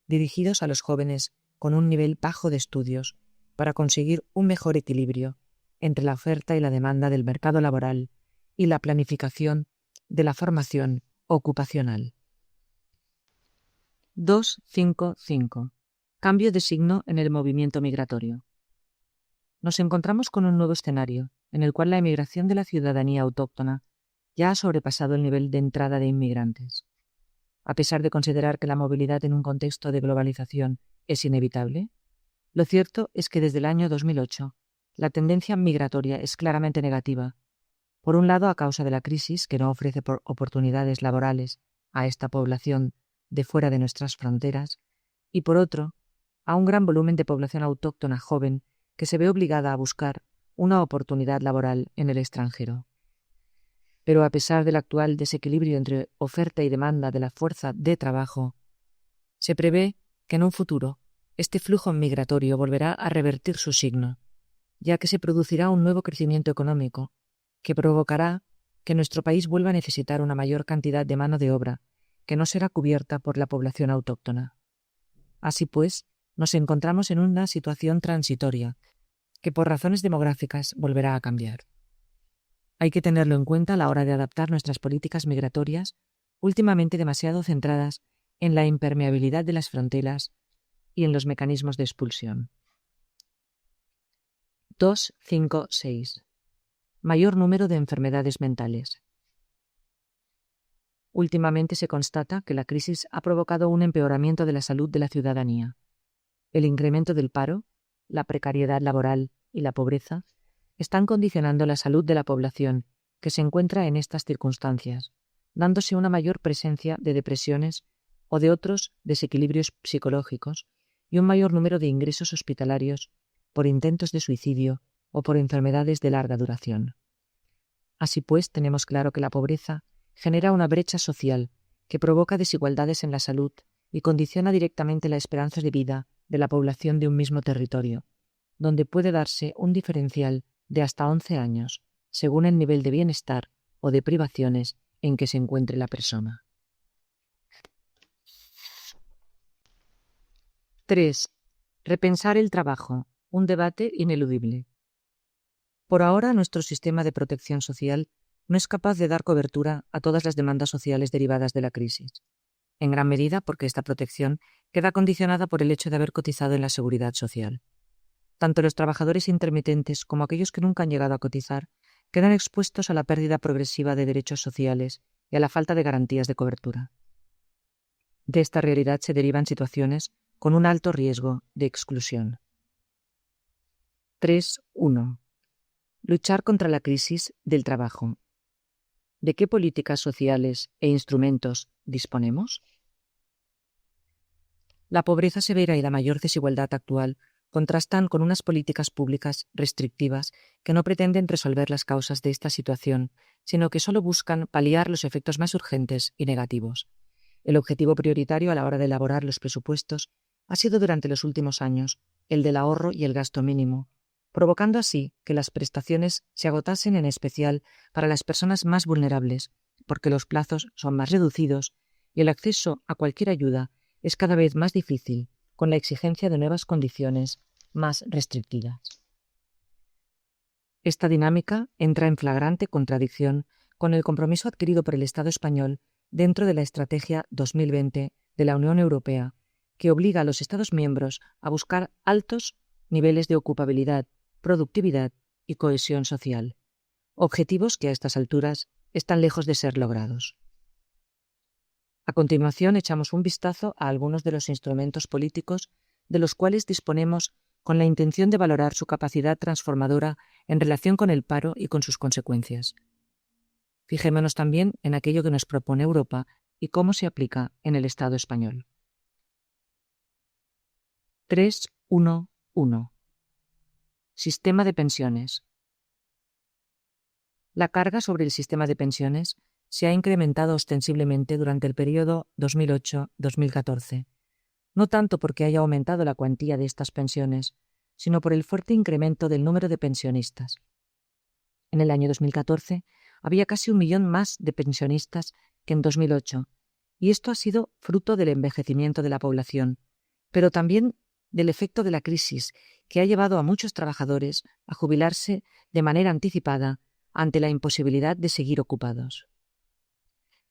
dirigidos a los jóvenes con un nivel bajo de estudios para conseguir un mejor equilibrio entre la oferta y la demanda del mercado laboral y la planificación de la formación ocupacional. 2.5.5. Cambio de signo en el movimiento migratorio. Nos encontramos con un nuevo escenario, en el cual la emigración de la ciudadanía autóctona ya ha sobrepasado el nivel de entrada de inmigrantes. A pesar de considerar que la movilidad en un contexto de globalización es inevitable, lo cierto es que desde el año 2008 la tendencia migratoria es claramente negativa, por un lado a causa de la crisis que no ofrece oportunidades laborales a esta población de fuera de nuestras fronteras, y por otro, a un gran volumen de población autóctona joven que se ve obligada a buscar una oportunidad laboral en el extranjero. Pero a pesar del actual desequilibrio entre oferta y demanda de la fuerza de trabajo, se prevé que en un futuro este flujo migratorio volverá a revertir su signo, ya que se producirá un nuevo crecimiento económico que provocará que nuestro país vuelva a necesitar una mayor cantidad de mano de obra que no será cubierta por la población autóctona. Así pues, nos encontramos en una situación transitoria que por razones demográficas volverá a cambiar. Hay que tenerlo en cuenta a la hora de adaptar nuestras políticas migratorias, últimamente demasiado centradas en la impermeabilidad de las fronteras y en los mecanismos de expulsión. 2.5.6. Mayor número de enfermedades mentales. Últimamente se constata que la crisis ha provocado un empeoramiento de la salud de la ciudadanía. El incremento del paro, la precariedad laboral y la pobreza están condicionando la salud de la población que se encuentra en estas circunstancias, dándose una mayor presencia de depresiones o de otros desequilibrios psicológicos y un mayor número de ingresos hospitalarios por intentos de suicidio o por enfermedades de larga duración. Así pues, tenemos claro que la pobreza genera una brecha social que provoca desigualdades en la salud y condiciona directamente la esperanza de vida de la población de un mismo territorio, donde puede darse un diferencial de hasta 11 años, según el nivel de bienestar o de privaciones en que se encuentre la persona. 3. Repensar el trabajo, un debate ineludible. Por ahora, nuestro sistema de protección social no es capaz de dar cobertura a todas las demandas sociales derivadas de la crisis, en gran medida porque esta protección queda condicionada por el hecho de haber cotizado en la seguridad social. Tanto los trabajadores intermitentes como aquellos que nunca han llegado a cotizar quedan expuestos a la pérdida progresiva de derechos sociales y a la falta de garantías de cobertura. De esta realidad se derivan situaciones con un alto riesgo de exclusión. 3.1. Luchar contra la crisis del trabajo. ¿De qué políticas sociales e instrumentos disponemos? La pobreza severa y la mayor desigualdad actual contrastan con unas políticas públicas restrictivas que no pretenden resolver las causas de esta situación, sino que solo buscan paliar los efectos más urgentes y negativos. El objetivo prioritario a la hora de elaborar los presupuestos ha sido durante los últimos años el del ahorro y el gasto mínimo, provocando así que las prestaciones se agotasen en especial para las personas más vulnerables, porque los plazos son más reducidos y el acceso a cualquier ayuda es cada vez más difícil, con la exigencia de nuevas condiciones más restrictivas. Esta dinámica entra en flagrante contradicción con el compromiso adquirido por el Estado español dentro de la Estrategia 2020 de la Unión Europea, que obliga a los Estados miembros a buscar altos niveles de ocupabilidad, productividad y cohesión social, objetivos que a estas alturas están lejos de ser logrados. A continuación, echamos un vistazo a algunos de los instrumentos políticos de los cuales disponemos con la intención de valorar su capacidad transformadora en relación con el paro y con sus consecuencias. Fijémonos también en aquello que nos propone Europa y cómo se aplica en el Estado español. 3.1.1. Sistema de pensiones. La carga sobre el sistema de pensiones se ha incrementado ostensiblemente durante el periodo 2008-2014, no tanto porque haya aumentado la cuantía de estas pensiones, sino por el fuerte incremento del número de pensionistas. En el año 2014 había casi 1 millón más de pensionistas que en 2008, y esto ha sido fruto del envejecimiento de la población, pero también del efecto de la crisis, que ha llevado a muchos trabajadores a jubilarse de manera anticipada ante la imposibilidad de seguir ocupados.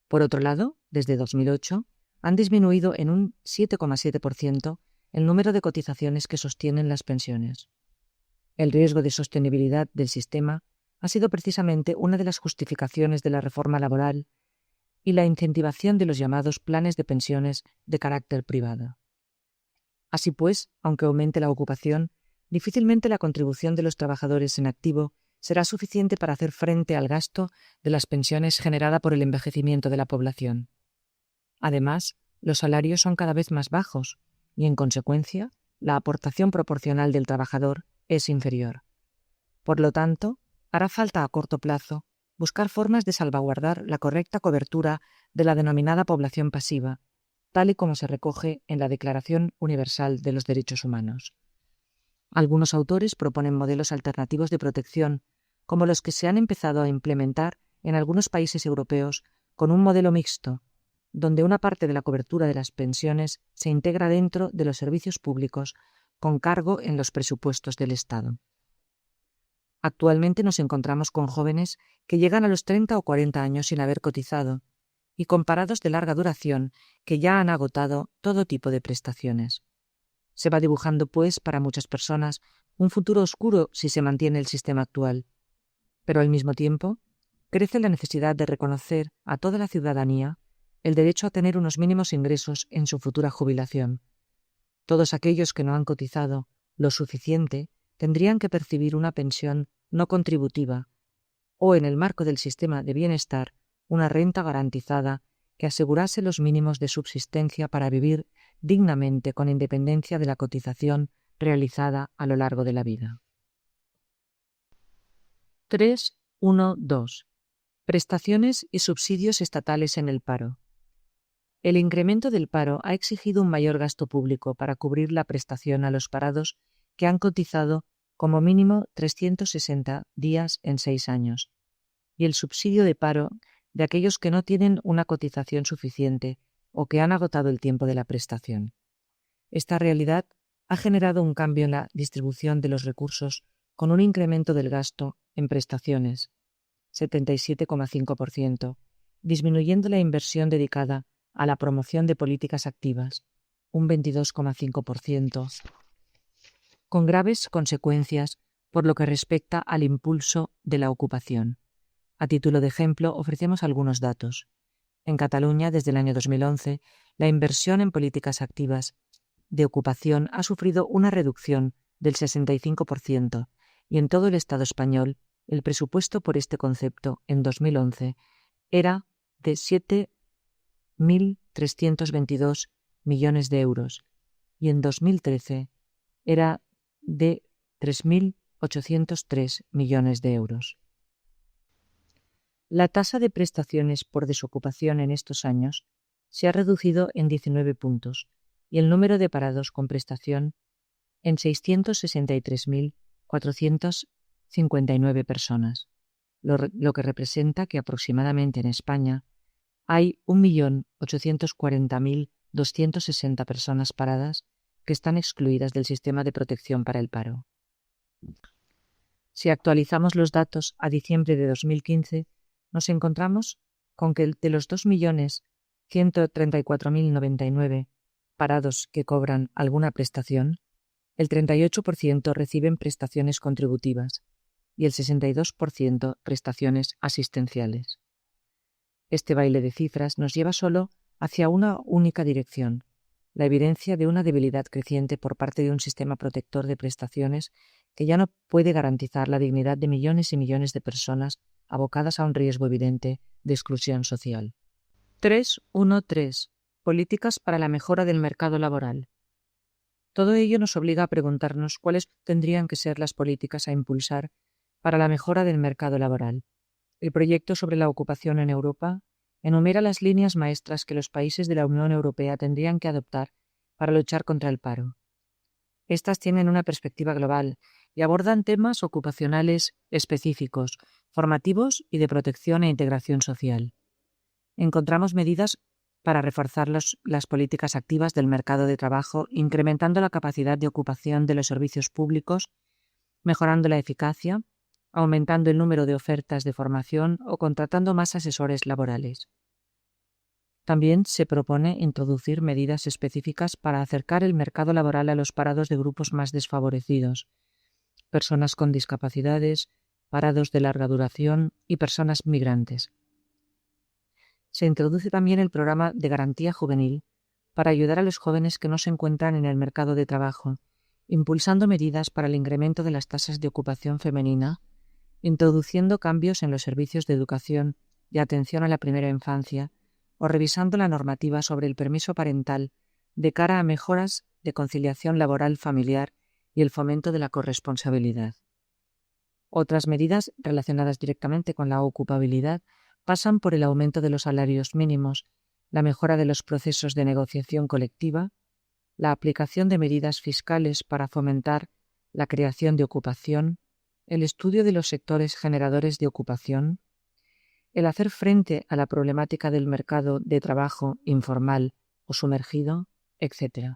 Por otro lado, desde 2008 han disminuido en un 7,7% el número de cotizaciones que sostienen las pensiones. El riesgo de sostenibilidad del sistema ha sido precisamente una de las justificaciones de la reforma laboral y la incentivación de los llamados planes de pensiones de carácter privado. Así pues, aunque aumente la ocupación, difícilmente la contribución de los trabajadores en activo será suficiente para hacer frente al gasto de las pensiones generada por el envejecimiento de la población. Además, los salarios son cada vez más bajos y, en consecuencia, la aportación proporcional del trabajador es inferior. Por lo tanto, hará falta a corto plazo buscar formas de salvaguardar la correcta cobertura de la denominada población pasiva, tal y como se recoge en la Declaración Universal de los Derechos Humanos. Algunos autores proponen modelos alternativos de protección, como los que se han empezado a implementar en algunos países europeos con un modelo mixto, donde una parte de la cobertura de las pensiones se integra dentro de los servicios públicos con cargo en los presupuestos del Estado. Actualmente nos encontramos con jóvenes que llegan a los 30 o 40 años sin haber cotizado y con parados de larga duración que ya han agotado todo tipo de prestaciones. Se va dibujando, pues, para muchas personas un futuro oscuro si se mantiene el sistema actual. Pero al mismo tiempo, crece la necesidad de reconocer a toda la ciudadanía el derecho a tener unos mínimos ingresos en su futura jubilación. Todos aquellos que no han cotizado lo suficiente tendrían que percibir una pensión no contributiva o, en el marco del sistema de bienestar, una renta garantizada que asegurase los mínimos de subsistencia para vivir dignamente con independencia de la cotización realizada a lo largo de la vida. 3.1.2. Prestaciones y subsidios estatales en el paro. El incremento del paro ha exigido un mayor gasto público para cubrir la prestación a los parados que han cotizado como mínimo 360 días en 6 años, y el subsidio de paro de aquellos que no tienen una cotización suficiente o que han agotado el tiempo de la prestación. Esta realidad ha generado un cambio en la distribución de los recursos con un incremento del gasto en prestaciones, 77,5%, disminuyendo la inversión dedicada a la promoción de políticas activas, un 22,5%, con graves consecuencias por lo que respecta al impulso de la ocupación. A título de ejemplo, ofrecemos algunos datos. En Cataluña, desde el año 2011, la inversión en políticas activas de ocupación ha sufrido una reducción del 65% y en todo el Estado español el presupuesto por este concepto en 2011 era de 7.322 millones de euros y en 2013 era de 3.803 millones de euros. La tasa de prestaciones por desocupación en estos años se ha reducido en 19 puntos y el número de parados con prestación en 663.459 personas, lo que representa que aproximadamente en España hay 1.840.260 personas paradas que están excluidas del sistema de protección para el paro. Si actualizamos los datos a diciembre de 2015, nos encontramos con que de los 2.134.099 parados que cobran alguna prestación, el 38% reciben prestaciones contributivas y el 62% prestaciones asistenciales. Este baile de cifras nos lleva solo hacia una única dirección, la evidencia de una debilidad creciente por parte de un sistema protector de prestaciones que ya no puede garantizar la dignidad de millones y millones de personas abocadas a un riesgo evidente de exclusión social. 3.1.3. Políticas para la mejora del mercado laboral. Todo ello nos obliga a preguntarnos cuáles tendrían que ser las políticas a impulsar para la mejora del mercado laboral. El proyecto sobre la ocupación en Europa enumera las líneas maestras que los países de la Unión Europea tendrían que adoptar para luchar contra el paro. Estas tienen una perspectiva global y abordan temas ocupacionales específicos, formativos y de protección e integración social. Encontramos medidas para reforzar las políticas activas del mercado de trabajo, incrementando la capacidad de ocupación de los servicios públicos, mejorando la eficacia, aumentando el número de ofertas de formación o contratando más asesores laborales. También se propone introducir medidas específicas para acercar el mercado laboral a los parados de grupos más desfavorecidos, personas con discapacidades, parados de larga duración y personas migrantes. Se introduce también el programa de garantía juvenil para ayudar a los jóvenes que no se encuentran en el mercado de trabajo, impulsando medidas para el incremento de las tasas de ocupación femenina, introduciendo cambios en los servicios de educación y atención a la primera infancia, o revisando la normativa sobre el permiso parental de cara a mejoras de conciliación laboral familiar y el fomento de la corresponsabilidad. Otras medidas relacionadas directamente con la ocupabilidad pasan por el aumento de los salarios mínimos, la mejora de los procesos de negociación colectiva, la aplicación de medidas fiscales para fomentar la creación de ocupación, el estudio de los sectores generadores de ocupación, el hacer frente a la problemática del mercado de trabajo informal o sumergido, etc.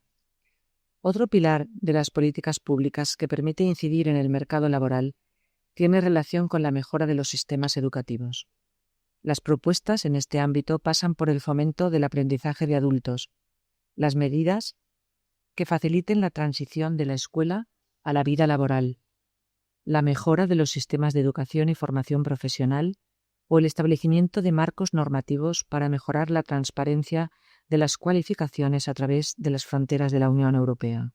Otro pilar de las políticas públicas que permite incidir en el mercado laboral tiene relación con la mejora de los sistemas educativos. Las propuestas en este ámbito pasan por el fomento del aprendizaje de adultos, las medidas que faciliten la transición de la escuela a la vida laboral, la mejora de los sistemas de educación y formación profesional o el establecimiento de marcos normativos para mejorar la transparencia de las cualificaciones a través de las fronteras de la Unión Europea.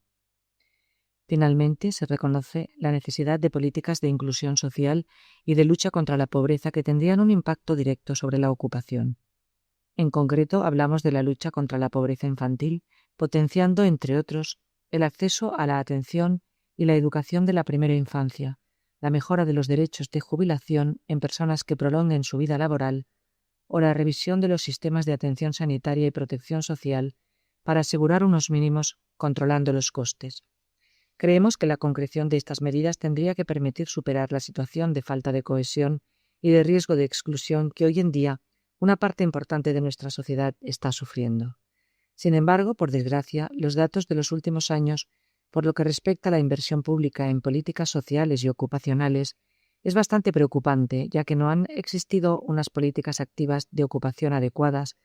Finalmente, se reconoce la necesidad de políticas de inclusión social y de lucha contra la pobreza que tendrían un impacto directo sobre la ocupación. En concreto, hablamos de la lucha contra la pobreza infantil, potenciando, entre otros, el acceso a la atención y la educación de la primera infancia, la mejora de los derechos de jubilación en personas que prolonguen su vida laboral o la revisión de los sistemas de atención sanitaria y protección social para asegurar unos mínimos controlando los costes. Creemos que la concreción de estas medidas tendría que permitir superar la situación de falta de cohesión y de riesgo de exclusión que hoy en día una parte importante de nuestra sociedad está sufriendo. Sin embargo, por desgracia, los datos de los últimos años, por lo que respecta a la inversión pública en políticas sociales y ocupacionales, es bastante preocupante, ya que no han existido unas políticas activas de ocupación adecuadas,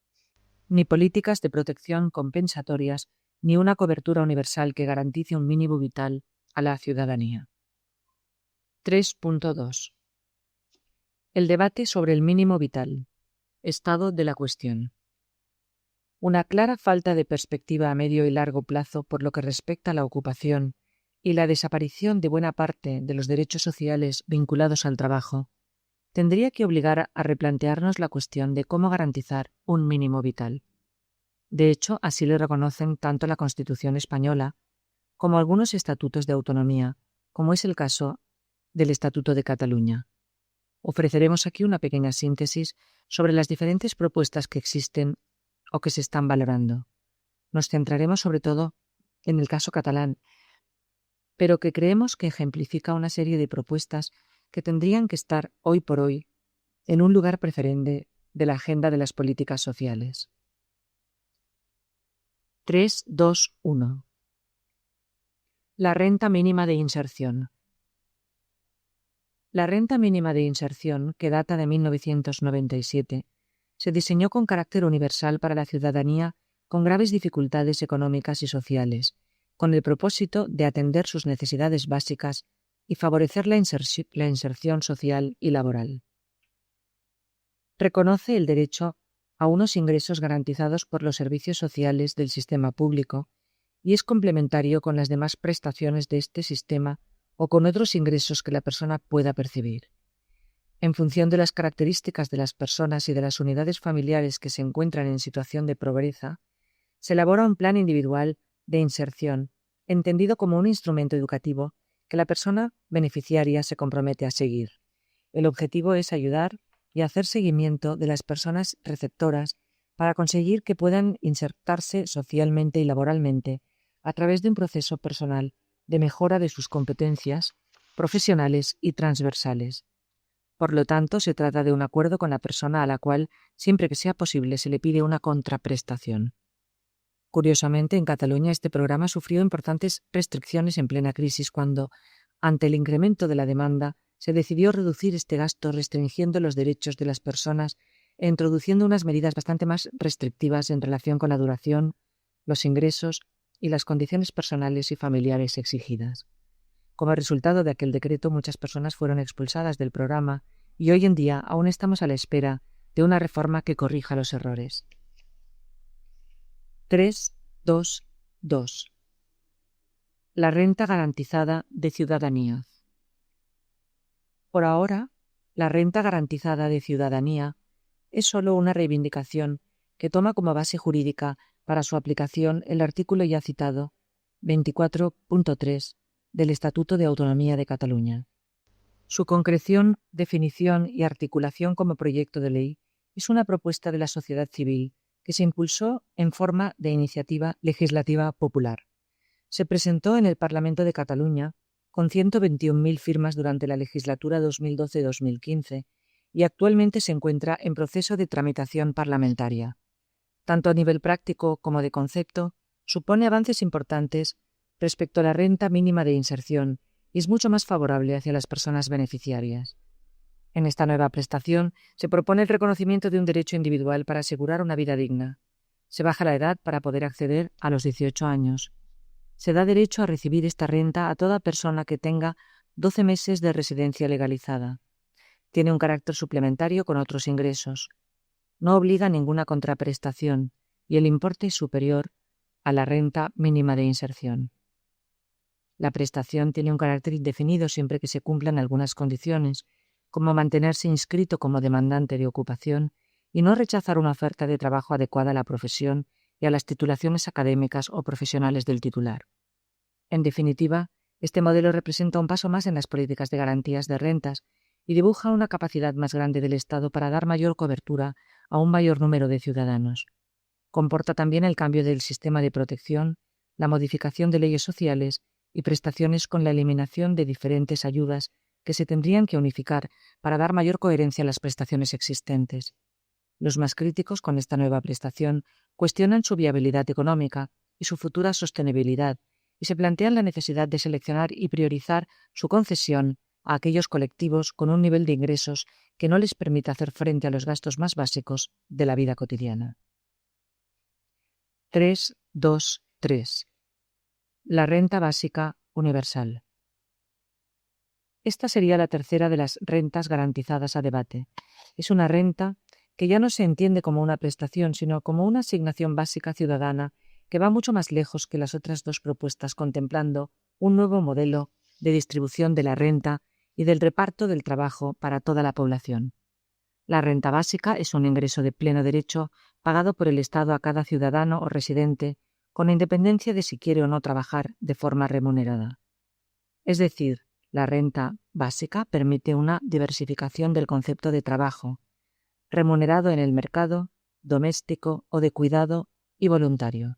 ni políticas de protección compensatorias, ni una cobertura universal que garantice un mínimo vital a la ciudadanía. 3.2. El debate sobre el mínimo vital. Estado de la cuestión. Una clara falta de perspectiva a medio y largo plazo por lo que respecta a la ocupación y la desaparición de buena parte de los derechos sociales vinculados al trabajo tendría que obligar a replantearnos la cuestión de cómo garantizar un mínimo vital. De hecho, así lo reconocen tanto la Constitución española como algunos estatutos de autonomía, como es el caso del Estatuto de Cataluña. Ofreceremos aquí una pequeña síntesis sobre las diferentes propuestas que existen o que se están valorando. Nos centraremos sobre todo en el caso catalán, pero que creemos que ejemplifica una serie de propuestas que tendrían que estar hoy por hoy en un lugar preferente de la agenda de las políticas sociales. 3.2.1. La renta mínima de inserción. La renta mínima de inserción, que data de 1997, se diseñó con carácter universal para la ciudadanía con graves dificultades económicas y sociales, con el propósito de atender sus necesidades básicas y favorecer la inserción social y laboral. Reconoce el derecho a unos ingresos garantizados por los servicios sociales del sistema público y es complementario con las demás prestaciones de este sistema o con otros ingresos que la persona pueda percibir. En función de las características de las personas y de las unidades familiares que se encuentran en situación de pobreza, se elabora un plan individual de inserción, entendido como un instrumento educativo que la persona beneficiaria se compromete a seguir. El objetivo es ayudar y hacer seguimiento de las personas receptoras para conseguir que puedan insertarse socialmente y laboralmente a través de un proceso personal de mejora de sus competencias profesionales y transversales. Por lo tanto, se trata de un acuerdo con la persona a la cual, siempre que sea posible, se le pide una contraprestación. Curiosamente, en Cataluña este programa sufrió importantes restricciones en plena crisis cuando, ante el incremento de la demanda, se decidió reducir este gasto restringiendo los derechos de las personas e introduciendo unas medidas bastante más restrictivas en relación con la duración, los ingresos y las condiciones personales y familiares exigidas. Como resultado de aquel decreto, muchas personas fueron expulsadas del programa y hoy en día aún estamos a la espera de una reforma que corrija los errores. 3.2.2. La renta garantizada de ciudadanía. Por ahora, la renta garantizada de ciudadanía es solo una reivindicación que toma como base jurídica para su aplicación el artículo ya citado 24.3 del Estatuto de Autonomía de Cataluña. Su concreción, definición y articulación como proyecto de ley es una propuesta de la sociedad civil que se impulsó en forma de iniciativa legislativa popular. Se presentó en el Parlamento de Cataluña con 121.000 firmas durante la legislatura 2012-2015 y actualmente se encuentra en proceso de tramitación parlamentaria. Tanto a nivel práctico como de concepto, supone avances importantes respecto a la renta mínima de inserción y es mucho más favorable hacia las personas beneficiarias. En esta nueva prestación se propone el reconocimiento de un derecho individual para asegurar una vida digna. Se baja la edad para poder acceder a los 18 años. Se da derecho a recibir esta renta a toda persona que tenga 12 meses de residencia legalizada. Tiene un carácter suplementario con otros ingresos. No obliga a ninguna contraprestación y el importe es superior a la renta mínima de inserción. La prestación tiene un carácter indefinido siempre que se cumplan algunas condiciones, como mantenerse inscrito como demandante de ocupación y no rechazar una oferta de trabajo adecuada a la profesión y a las titulaciones académicas o profesionales del titular. En definitiva, este modelo representa un paso más en las políticas de garantías de rentas y dibuja una capacidad más grande del Estado para dar mayor cobertura a un mayor número de ciudadanos. Comporta también el cambio del sistema de protección, la modificación de leyes sociales y prestaciones con la eliminación de diferentes ayudas que se tendrían que unificar para dar mayor coherencia a las prestaciones existentes. Los más críticos con esta nueva prestación cuestionan su viabilidad económica y su futura sostenibilidad y se plantean la necesidad de seleccionar y priorizar su concesión a aquellos colectivos con un nivel de ingresos que no les permita hacer frente a los gastos más básicos de la vida cotidiana. 3.2.3. La renta básica universal. Esta sería la tercera de las rentas garantizadas a debate. Es una renta que ya no se entiende como una prestación, sino como una asignación básica ciudadana que va mucho más lejos que las otras dos propuestas, contemplando un nuevo modelo de distribución de la renta y del reparto del trabajo para toda la población. La renta básica es un ingreso de pleno derecho pagado por el Estado a cada ciudadano o residente, con independencia de si quiere o no trabajar de forma remunerada. Es decir, la renta básica permite una diversificación del concepto de trabajo, remunerado en el mercado, doméstico o de cuidado y voluntario.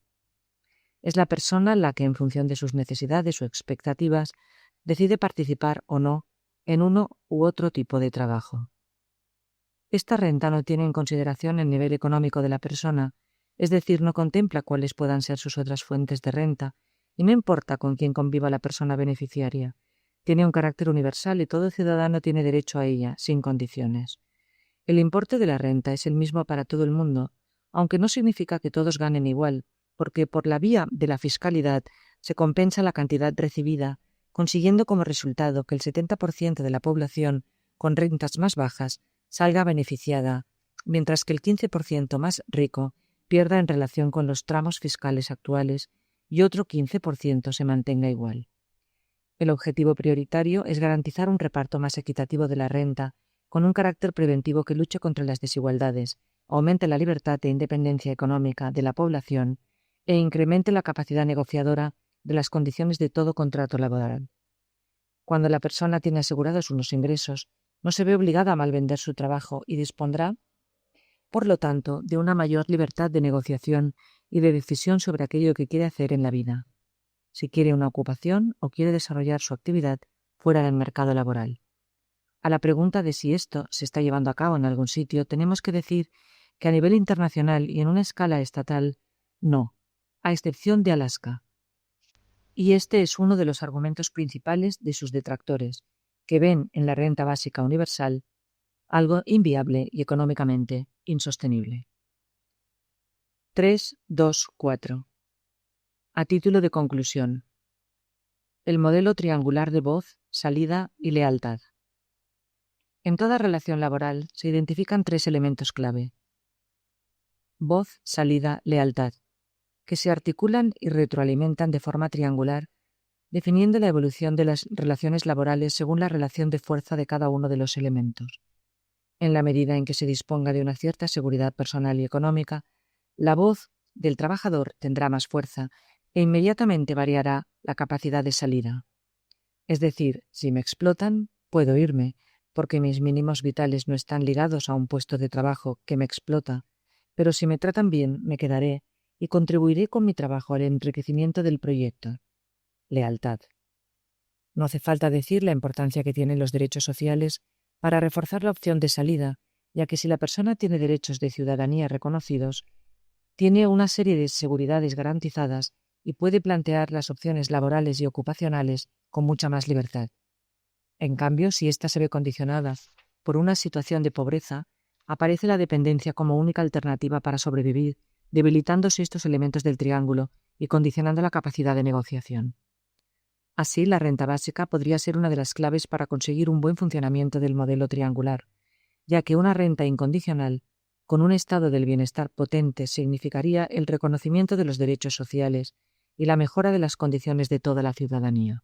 Es la persona la que, en función de sus necesidades o expectativas, decide participar o no en uno u otro tipo de trabajo. Esta renta no tiene en consideración el nivel económico de la persona, es decir, no contempla cuáles puedan ser sus otras fuentes de renta, y no importa con quién conviva la persona beneficiaria. Tiene un carácter universal y todo ciudadano tiene derecho a ella, sin condiciones. El importe de la renta es el mismo para todo el mundo, aunque no significa que todos ganen igual, porque por la vía de la fiscalidad se compensa la cantidad recibida, consiguiendo como resultado que el 70% de la población con rentas más bajas salga beneficiada, mientras que el 15% más rico pierda en relación con los tramos fiscales actuales y otro 15% se mantenga igual. El objetivo prioritario es garantizar un reparto más equitativo de la renta, con un carácter preventivo que luche contra las desigualdades, aumente la libertad e independencia económica de la población e incremente la capacidad negociadora de las condiciones de todo contrato laboral. Cuando la persona tiene asegurados unos ingresos, no se ve obligada a malvender su trabajo y dispondrá, por lo tanto, de una mayor libertad de negociación y de decisión sobre aquello que quiere hacer en la vida, si quiere una ocupación o quiere desarrollar su actividad fuera del mercado laboral. A la pregunta de si esto se está llevando a cabo en algún sitio, tenemos que decir que a nivel internacional y en una escala estatal, no, a excepción de Alaska. Y este es uno de los argumentos principales de sus detractores, que ven en la renta básica universal algo inviable y económicamente insostenible. 3.2.4. A título de conclusión. El modelo triangular de voz, salida y lealtad. En toda relación laboral se identifican tres elementos clave: voz, salida, lealtad, que se articulan y retroalimentan de forma triangular, definiendo la evolución de las relaciones laborales según la relación de fuerza de cada uno de los elementos. En la medida en que se disponga de una cierta seguridad personal y económica, la voz del trabajador tendrá más fuerza e inmediatamente variará la capacidad de salida. Es decir, si me explotan, puedo irme, porque mis mínimos vitales no están ligados a un puesto de trabajo que me explota, pero si me tratan bien, me quedaré y contribuiré con mi trabajo al enriquecimiento del proyecto. Lealtad. No hace falta decir la importancia que tienen los derechos sociales para reforzar la opción de salida, ya que si la persona tiene derechos de ciudadanía reconocidos, tiene una serie de seguridades garantizadas y puede plantear las opciones laborales y ocupacionales con mucha más libertad. En cambio, si ésta se ve condicionada por una situación de pobreza, aparece la dependencia como única alternativa para sobrevivir, debilitándose estos elementos del triángulo y condicionando la capacidad de negociación. Así, la renta básica podría ser una de las claves para conseguir un buen funcionamiento del modelo triangular, ya que una renta incondicional, con un estado del bienestar potente, significaría el reconocimiento de los derechos sociales y la mejora de las condiciones de toda la ciudadanía.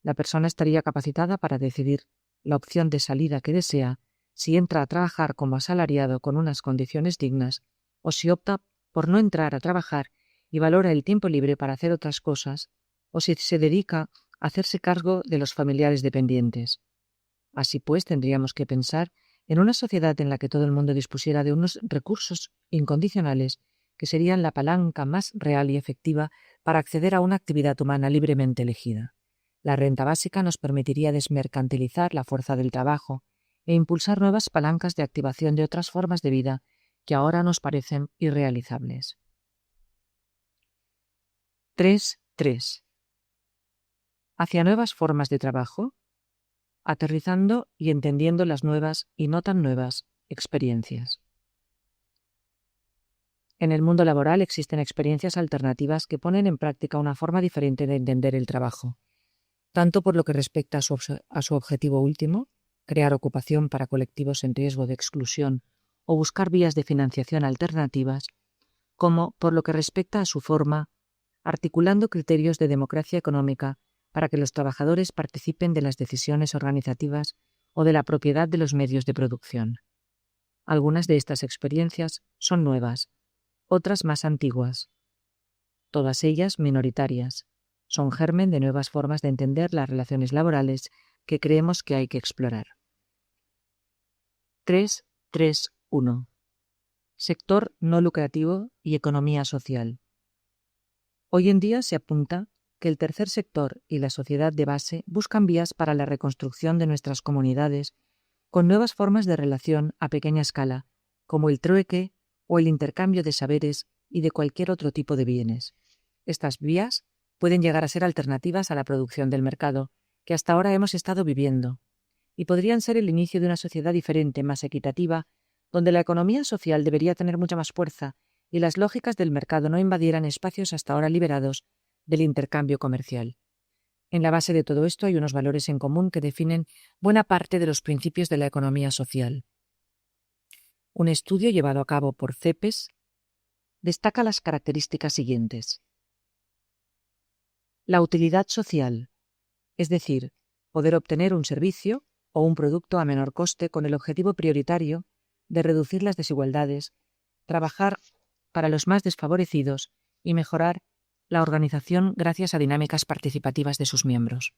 La persona estaría capacitada para decidir la opción de salida que desea, si entra a trabajar como asalariado con unas condiciones dignas, o si opta por no entrar a trabajar y valora el tiempo libre para hacer otras cosas, o si se dedica a hacerse cargo de los familiares dependientes. Así pues, tendríamos que pensar en una sociedad en la que todo el mundo dispusiera de unos recursos incondicionales que serían la palanca más real y efectiva para acceder a una actividad humana libremente elegida. La renta básica nos permitiría desmercantilizar la fuerza del trabajo e impulsar nuevas palancas de activación de otras formas de vida que ahora nos parecen irrealizables. 3.3. Hacia nuevas formas de trabajo, aterrizando y entendiendo las nuevas y no tan nuevas experiencias. En el mundo laboral existen experiencias alternativas que ponen en práctica una forma diferente de entender el trabajo, tanto por lo que respecta a su objetivo último, crear ocupación para colectivos en riesgo de exclusión o buscar vías de financiación alternativas, como, por lo que respecta a su forma, articulando criterios de democracia económica para que los trabajadores participen de las decisiones organizativas o de la propiedad de los medios de producción. Algunas de estas experiencias son nuevas, otras más antiguas. Todas ellas minoritarias. Son germen de nuevas formas de entender las relaciones laborales que creemos que hay que explorar. 3.3.1. Sector no lucrativo y economía social. Hoy en día se apunta que el tercer sector y la sociedad de base buscan vías para la reconstrucción de nuestras comunidades con nuevas formas de relación a pequeña escala, como el trueque o el intercambio de saberes y de cualquier otro tipo de bienes. Estas vías pueden llegar a ser alternativas a la producción del mercado, que hasta ahora hemos estado viviendo, y podrían ser el inicio de una sociedad diferente, más equitativa, donde la economía social debería tener mucha más fuerza y las lógicas del mercado no invadieran espacios hasta ahora liberados del intercambio comercial. En la base de todo esto hay unos valores en común que definen buena parte de los principios de la economía social. Un estudio llevado a cabo por CEPES destaca las características siguientes. La utilidad social, es decir, poder obtener un servicio o un producto a menor coste con el objetivo prioritario de reducir las desigualdades, trabajar para los más desfavorecidos y mejorar la organización gracias a dinámicas participativas de sus miembros.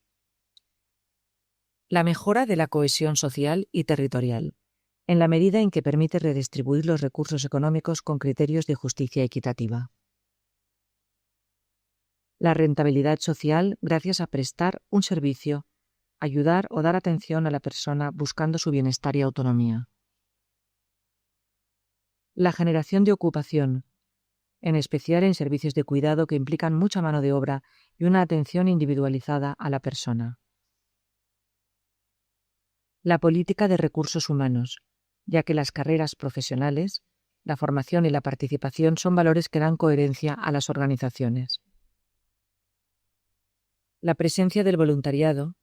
La mejora de la cohesión social y territorial, en la medida en que permite redistribuir los recursos económicos con criterios de justicia equitativa. La rentabilidad social gracias a prestar un servicio, ayudar o dar atención a la persona buscando su bienestar y autonomía. La generación de ocupación, en especial en servicios de cuidado que implican mucha mano de obra y una atención individualizada a la persona. La política de recursos humanos, ya que las carreras profesionales, la formación y la participación son valores que dan coherencia a las organizaciones. La presencia del voluntariado,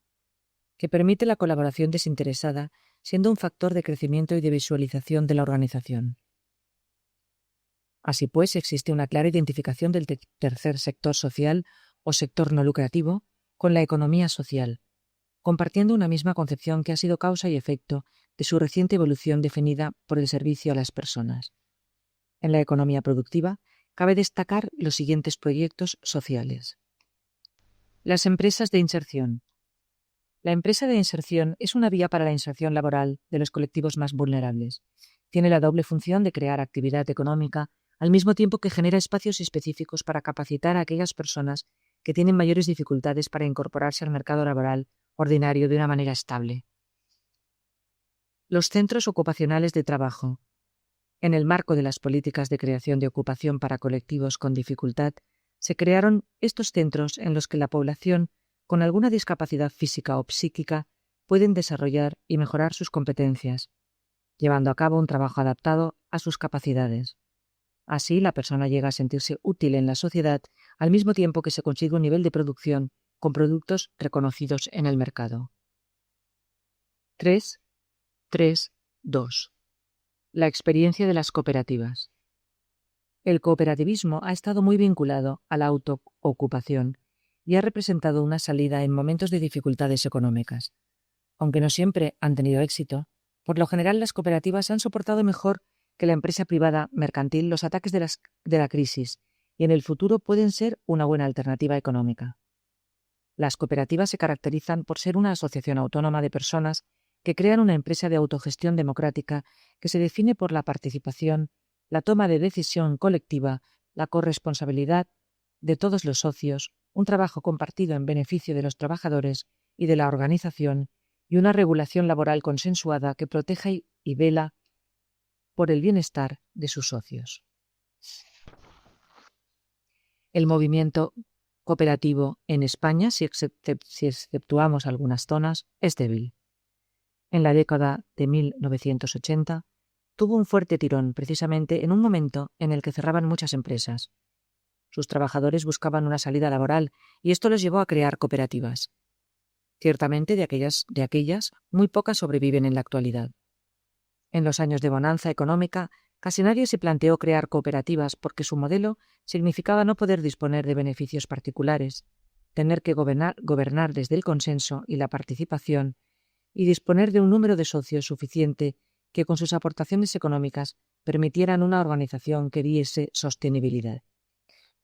que permite la colaboración desinteresada, siendo un factor de crecimiento y de visualización de la organización. Así pues, existe una clara identificación del tercer sector social o sector no lucrativo con la economía social, compartiendo una misma concepción que ha sido causa y efecto de su reciente evolución definida por el servicio a las personas. En la economía productiva, cabe destacar los siguientes proyectos sociales. Las empresas de inserción. La empresa de inserción es una vía para la inserción laboral de los colectivos más vulnerables. Tiene la doble función de crear actividad económica al mismo tiempo que genera espacios específicos para capacitar a aquellas personas que tienen mayores dificultades para incorporarse al mercado laboral ordinario de una manera estable. Los centros ocupacionales de trabajo. En el marco de las políticas de creación de ocupación para colectivos con dificultad, se crearon estos centros en los que la población con alguna discapacidad física o psíquica pueden desarrollar y mejorar sus competencias, llevando a cabo un trabajo adaptado a sus capacidades. Así, la persona llega a sentirse útil en la sociedad al mismo tiempo que se consigue un nivel de producción con productos reconocidos en el mercado. 3.3.2. La experiencia de las cooperativas. El cooperativismo ha estado muy vinculado a la autoocupación y ha representado una salida en momentos de dificultades económicas. Aunque no siempre han tenido éxito, por lo general las cooperativas han soportado mejor que la empresa privada mercantil los ataques de la crisis y en el futuro pueden ser una buena alternativa económica. Las cooperativas se caracterizan por ser una asociación autónoma de personas que crean una empresa de autogestión democrática que se define por la participación, la toma de decisión colectiva, la corresponsabilidad de todos los socios, un trabajo compartido en beneficio de los trabajadores y de la organización y una regulación laboral consensuada que protege y vela por el bienestar de sus socios. El movimiento cooperativo en España, si exceptuamos algunas zonas, es débil. En la década de 1980 tuvo un fuerte tirón precisamente en un momento en el que cerraban muchas empresas. Sus trabajadores buscaban una salida laboral y esto los llevó a crear cooperativas. Ciertamente de aquellas muy pocas sobreviven en la actualidad. En los años de bonanza económica, casi nadie se planteó crear cooperativas porque su modelo significaba no poder disponer de beneficios particulares, tener que gobernar desde el consenso y la participación y disponer de un número de socios suficiente que con sus aportaciones económicas permitieran una organización que diese sostenibilidad.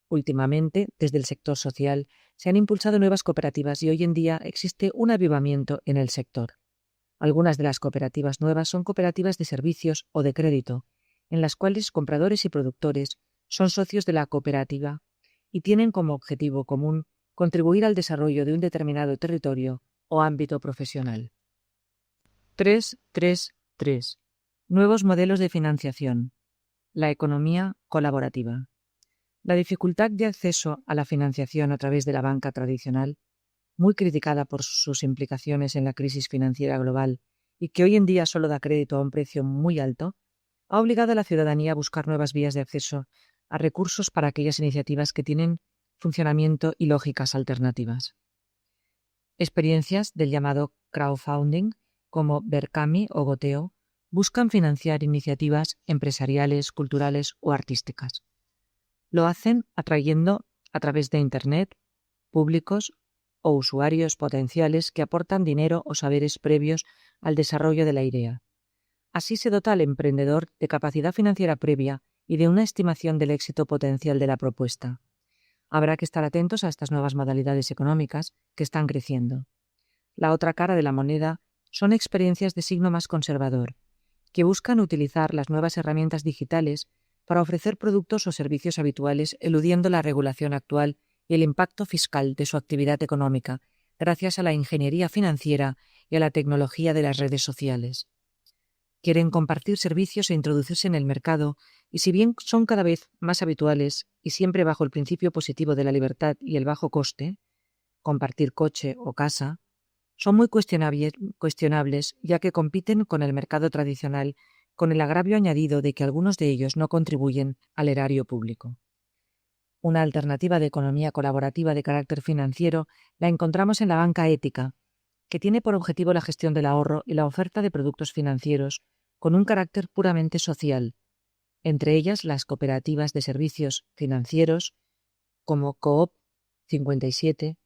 Últimamente, desde el sector social, se han impulsado nuevas cooperativas y hoy en día existe un avivamiento en el sector. Algunas de las cooperativas nuevas son cooperativas de servicios o de crédito, en las cuales compradores y productores son socios de la cooperativa y tienen como objetivo común contribuir al desarrollo de un determinado territorio o ámbito profesional. 3.3.3. Nuevos modelos de financiación. La economía colaborativa. La dificultad de acceso a la financiación a través de la banca tradicional, muy criticada por sus implicaciones en la crisis financiera global y que hoy en día solo da crédito a un precio muy alto, ha obligado a la ciudadanía a buscar nuevas vías de acceso a recursos para aquellas iniciativas que tienen funcionamiento y lógicas alternativas. Experiencias del llamado crowdfunding, como Berkami o Goteo, buscan financiar iniciativas empresariales, culturales o artísticas. Lo hacen atrayendo a través de Internet públicos o usuarios potenciales que aportan dinero o saberes previos al desarrollo de la idea. Así se dota al emprendedor de capacidad financiera previa y de una estimación del éxito potencial de la propuesta. Habrá que estar atentos a estas nuevas modalidades económicas que están creciendo. La otra cara de la moneda son experiencias de signo más conservador, que buscan utilizar las nuevas herramientas digitales para ofrecer productos o servicios habituales eludiendo la regulación actual y el impacto fiscal de su actividad económica, gracias a la ingeniería financiera y a la tecnología de las redes sociales. Quieren compartir servicios e introducirse en el mercado, y si bien son cada vez más habituales y siempre bajo el principio positivo de la libertad y el bajo coste, compartir coche o casa, son muy cuestionables ya que compiten con el mercado tradicional con el agravio añadido de que algunos de ellos no contribuyen al erario público. Una alternativa de economía colaborativa de carácter financiero la encontramos en la banca ética, que tiene por objetivo la gestión del ahorro y la oferta de productos financieros con un carácter puramente social, entre ellas las cooperativas de servicios financieros como Coop 57,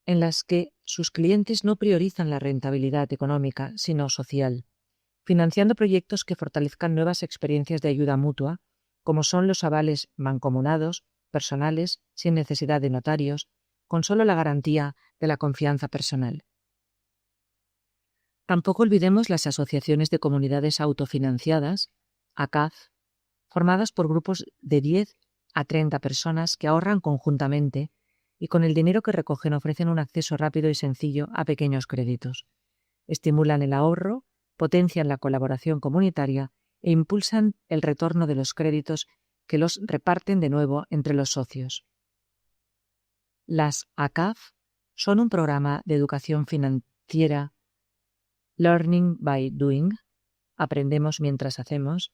en las que sus clientes no priorizan la rentabilidad económica, sino social, financiando proyectos que fortalezcan nuevas experiencias de ayuda mutua, como son los avales mancomunados, personales, sin necesidad de notarios, con solo la garantía de la confianza personal. Tampoco olvidemos las asociaciones de comunidades autofinanciadas, ACAF, formadas por grupos de 10 a 30 personas que ahorran conjuntamente y con el dinero que recogen ofrecen un acceso rápido y sencillo a pequeños créditos. Estimulan el ahorro, potencian la colaboración comunitaria e impulsan el retorno de los créditos que los reparten de nuevo entre los socios. Las ACAF son un programa de educación financiera Learning by Doing, aprendemos mientras hacemos,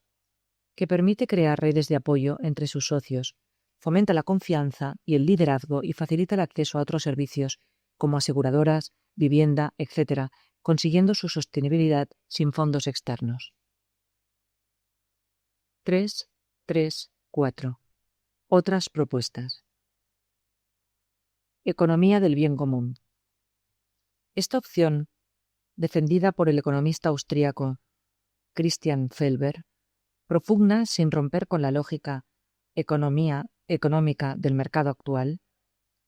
que permite crear redes de apoyo entre sus socios, fomenta la confianza y el liderazgo y facilita el acceso a otros servicios como aseguradoras, vivienda, etc., consiguiendo su sostenibilidad sin fondos externos. 3.3.4. Otras propuestas. Economía del bien común. Esta opción, defendida por el economista austríaco Christian Felber, propugna, sin romper con la lógica económica del mercado actual,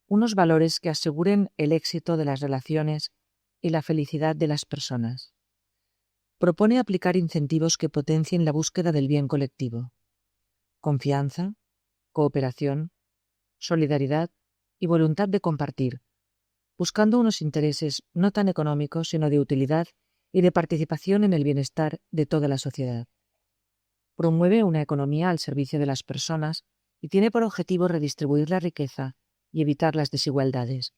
unos valores que aseguren el éxito de las relaciones y la felicidad de las personas. Propone aplicar incentivos que potencien la búsqueda del bien colectivo, confianza, cooperación, solidaridad y voluntad de compartir, buscando unos intereses no tan económicos sino de utilidad y de participación en el bienestar de toda la sociedad. Promueve una economía al servicio de las personas y tiene por objetivo redistribuir la riqueza y evitar las desigualdades.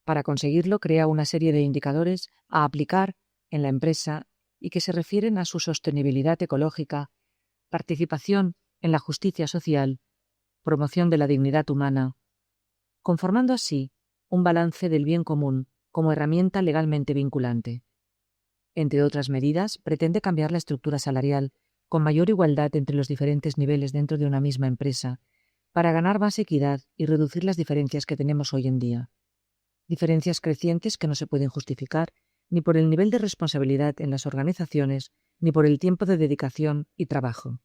Para conseguirlo, crea una serie de indicadores a aplicar en la empresa y que se refieren a su sostenibilidad ecológica, participación en la justicia social, promoción de la dignidad humana, conformando así un balance del bien común como herramienta legalmente vinculante. Entre otras medidas, pretende cambiar la estructura salarial con mayor igualdad entre los diferentes niveles dentro de una misma empresa, para ganar más equidad y reducir las diferencias que tenemos hoy en día. Diferencias crecientes que no se pueden justificar ni por el nivel de responsabilidad en las organizaciones, ni por el tiempo de dedicación y trabajo.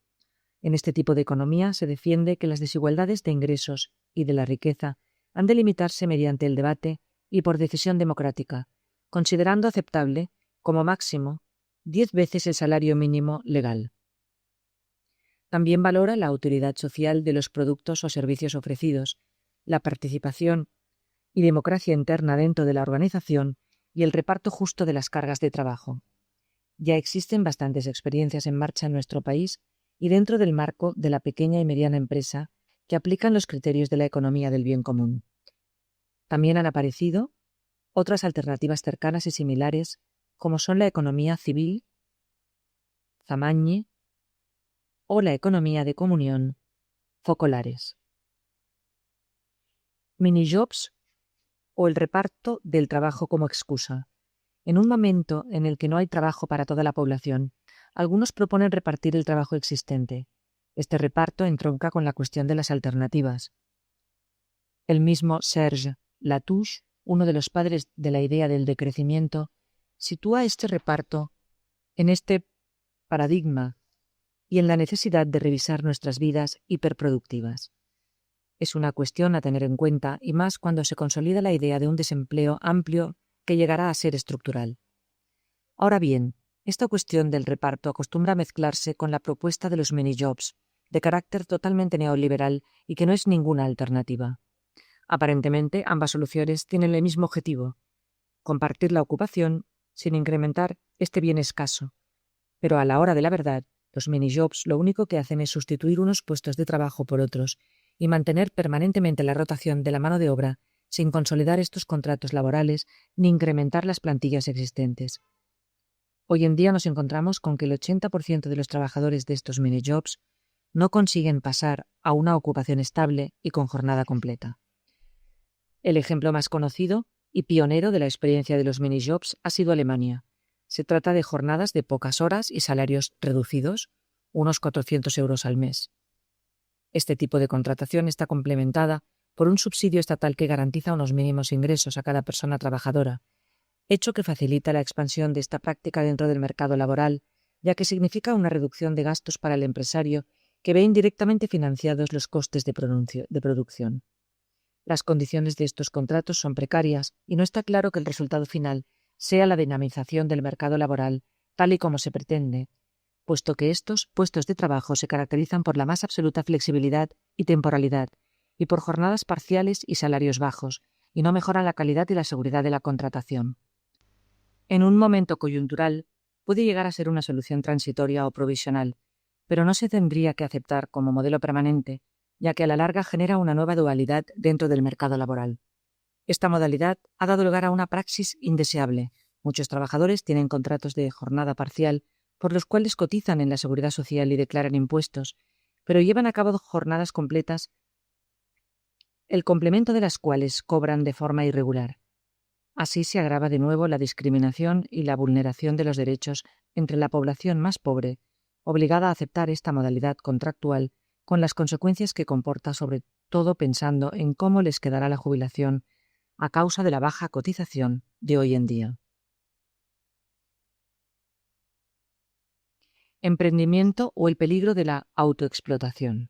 En este tipo de economía se defiende que las desigualdades de ingresos y de la riqueza han de limitarse mediante el debate y por decisión democrática, considerando aceptable, como máximo, 10 veces el salario mínimo legal. También valora la utilidad social de los productos o servicios ofrecidos, la participación y democracia interna dentro de la organización y el reparto justo de las cargas de trabajo. Ya existen bastantes experiencias en marcha en nuestro país y dentro del marco de la pequeña y mediana empresa que aplican los criterios de la economía del bien común. También han aparecido otras alternativas cercanas y similares, como son la economía civil, Zamagne, o la economía de comunión, Focolares. Minijobs o el reparto del trabajo como excusa. En un momento en el que no hay trabajo para toda la población, algunos proponen repartir el trabajo existente. Este reparto entronca con la cuestión de las alternativas. El mismo Serge Latouche, uno de los padres de la idea del decrecimiento, sitúa este reparto en este paradigma y en la necesidad de revisar nuestras vidas hiperproductivas. Es una cuestión a tener en cuenta, y más cuando se consolida la idea de un desempleo amplio que llegará a ser estructural. Ahora bien, esta cuestión del reparto acostumbra a mezclarse con la propuesta de los minijobs, de carácter totalmente neoliberal y que no es ninguna alternativa. Aparentemente, ambas soluciones tienen el mismo objetivo: compartir la ocupación sin incrementar este bien escaso. Pero a la hora de la verdad, los minijobs lo único que hacen es sustituir unos puestos de trabajo por otros y mantener permanentemente la rotación de la mano de obra sin consolidar estos contratos laborales ni incrementar las plantillas existentes. Hoy en día nos encontramos con que el 80% de los trabajadores de estos minijobs no consiguen pasar a una ocupación estable y con jornada completa. El ejemplo más conocido y pionero de la experiencia de los minijobs ha sido Alemania. Se trata de jornadas de pocas horas y salarios reducidos, unos 400 euros al mes. Este tipo de contratación está complementada por un subsidio estatal que garantiza unos mínimos ingresos a cada persona trabajadora, hecho que facilita la expansión de esta práctica dentro del mercado laboral, ya que significa una reducción de gastos para el empresario que ve indirectamente financiados los costes de producción. Las condiciones de estos contratos son precarias y no está claro que el resultado final sea la dinamización del mercado laboral tal y como se pretende, puesto que estos puestos de trabajo se caracterizan por la más absoluta flexibilidad y temporalidad, y por jornadas parciales y salarios bajos, y no mejoran la calidad y la seguridad de la contratación. En un momento coyuntural, puede llegar a ser una solución transitoria o provisional, pero no se tendría que aceptar como modelo permanente, ya que a la larga genera una nueva dualidad dentro del mercado laboral. Esta modalidad ha dado lugar a una praxis indeseable. Muchos trabajadores tienen contratos de jornada parcial por los cuales cotizan en la Seguridad Social y declaran impuestos, pero llevan a cabo jornadas completas, el complemento de las cuales cobran de forma irregular. Así se agrava de nuevo la discriminación y la vulneración de los derechos entre la población más pobre, obligada a aceptar esta modalidad contractual con las consecuencias que comporta, sobre todo pensando en cómo les quedará la jubilación a causa de la baja cotización de hoy en día. Emprendimiento o el peligro de la autoexplotación.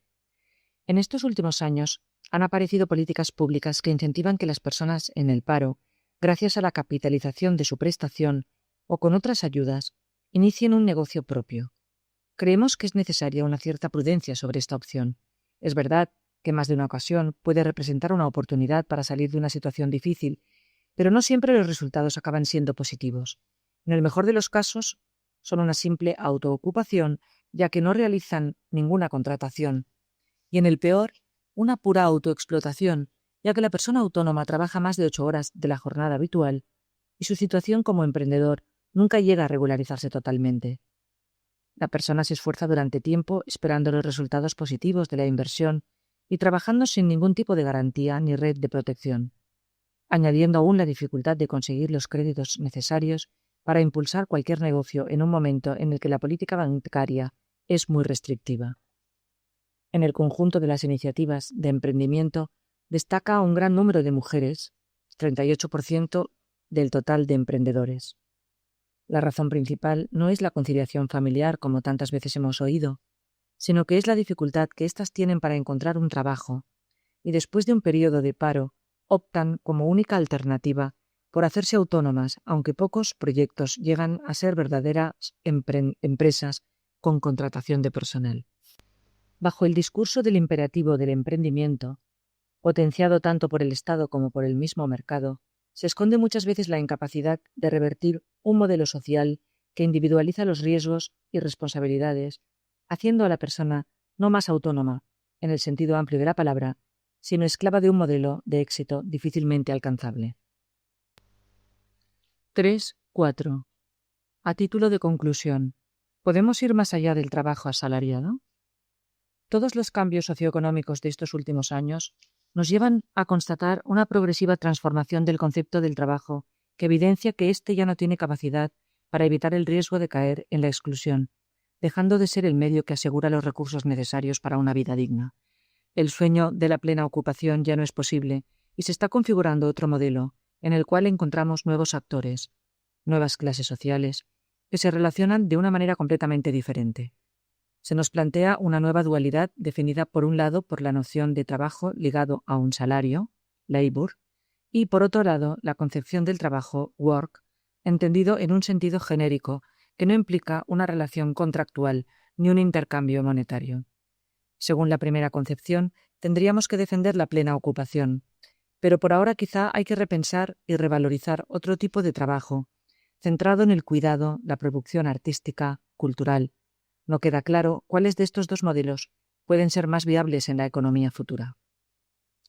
En estos últimos años han aparecido políticas públicas que incentivan que las personas en el paro, gracias a la capitalización de su prestación o con otras ayudas, inicien un negocio propio. Creemos que es necesaria una cierta prudencia sobre esta opción. Es verdad que más de una ocasión puede representar una oportunidad para salir de una situación difícil, pero no siempre los resultados acaban siendo positivos. En el mejor de los casos, son una simple autoocupación, ya que no realizan ninguna contratación, y en el peor, una pura autoexplotación, ya que la persona autónoma trabaja más de 8 horas de la jornada habitual y su situación como emprendedor nunca llega a regularizarse totalmente. La persona se esfuerza durante tiempo esperando los resultados positivos de la inversión y trabajando sin ningún tipo de garantía ni red de protección, añadiendo aún la dificultad de conseguir los créditos necesarios para impulsar cualquier negocio en un momento en el que la política bancaria es muy restrictiva. En el conjunto de las iniciativas de emprendimiento destaca un gran número de mujeres, 38% del total de emprendedores. La razón principal no es la conciliación familiar, como tantas veces hemos oído, sino que es la dificultad que éstas tienen para encontrar un trabajo, y después de un periodo de paro, optan como única alternativa por hacerse autónomas, aunque pocos proyectos llegan a ser verdaderas empresas con contratación de personal. Bajo el discurso del imperativo del emprendimiento, potenciado tanto por el Estado como por el mismo mercado, se esconde muchas veces la incapacidad de revertir un modelo social que individualiza los riesgos y responsabilidades, haciendo a la persona no más autónoma, en el sentido amplio de la palabra, sino esclava de un modelo de éxito difícilmente alcanzable. 3.4. A título de conclusión, ¿podemos ir más allá del trabajo asalariado? Todos los cambios socioeconómicos de estos últimos años nos llevan a constatar una progresiva transformación del concepto del trabajo que evidencia que éste ya no tiene capacidad para evitar el riesgo de caer en la exclusión, dejando de ser el medio que asegura los recursos necesarios para una vida digna. El sueño de la plena ocupación ya no es posible y se está configurando otro modelo, en el cual encontramos nuevos actores, nuevas clases sociales, que se relacionan de una manera completamente diferente. Se nos plantea una nueva dualidad definida por un lado por la noción de trabajo ligado a un salario, labor, y por otro lado la concepción del trabajo, work, entendido en un sentido genérico que no implica una relación contractual ni un intercambio monetario. Según la primera concepción, tendríamos que defender la plena ocupación, pero por ahora quizá hay que repensar y revalorizar otro tipo de trabajo, centrado en el cuidado, la producción artística, cultural. No queda claro cuáles de estos dos modelos pueden ser más viables en la economía futura.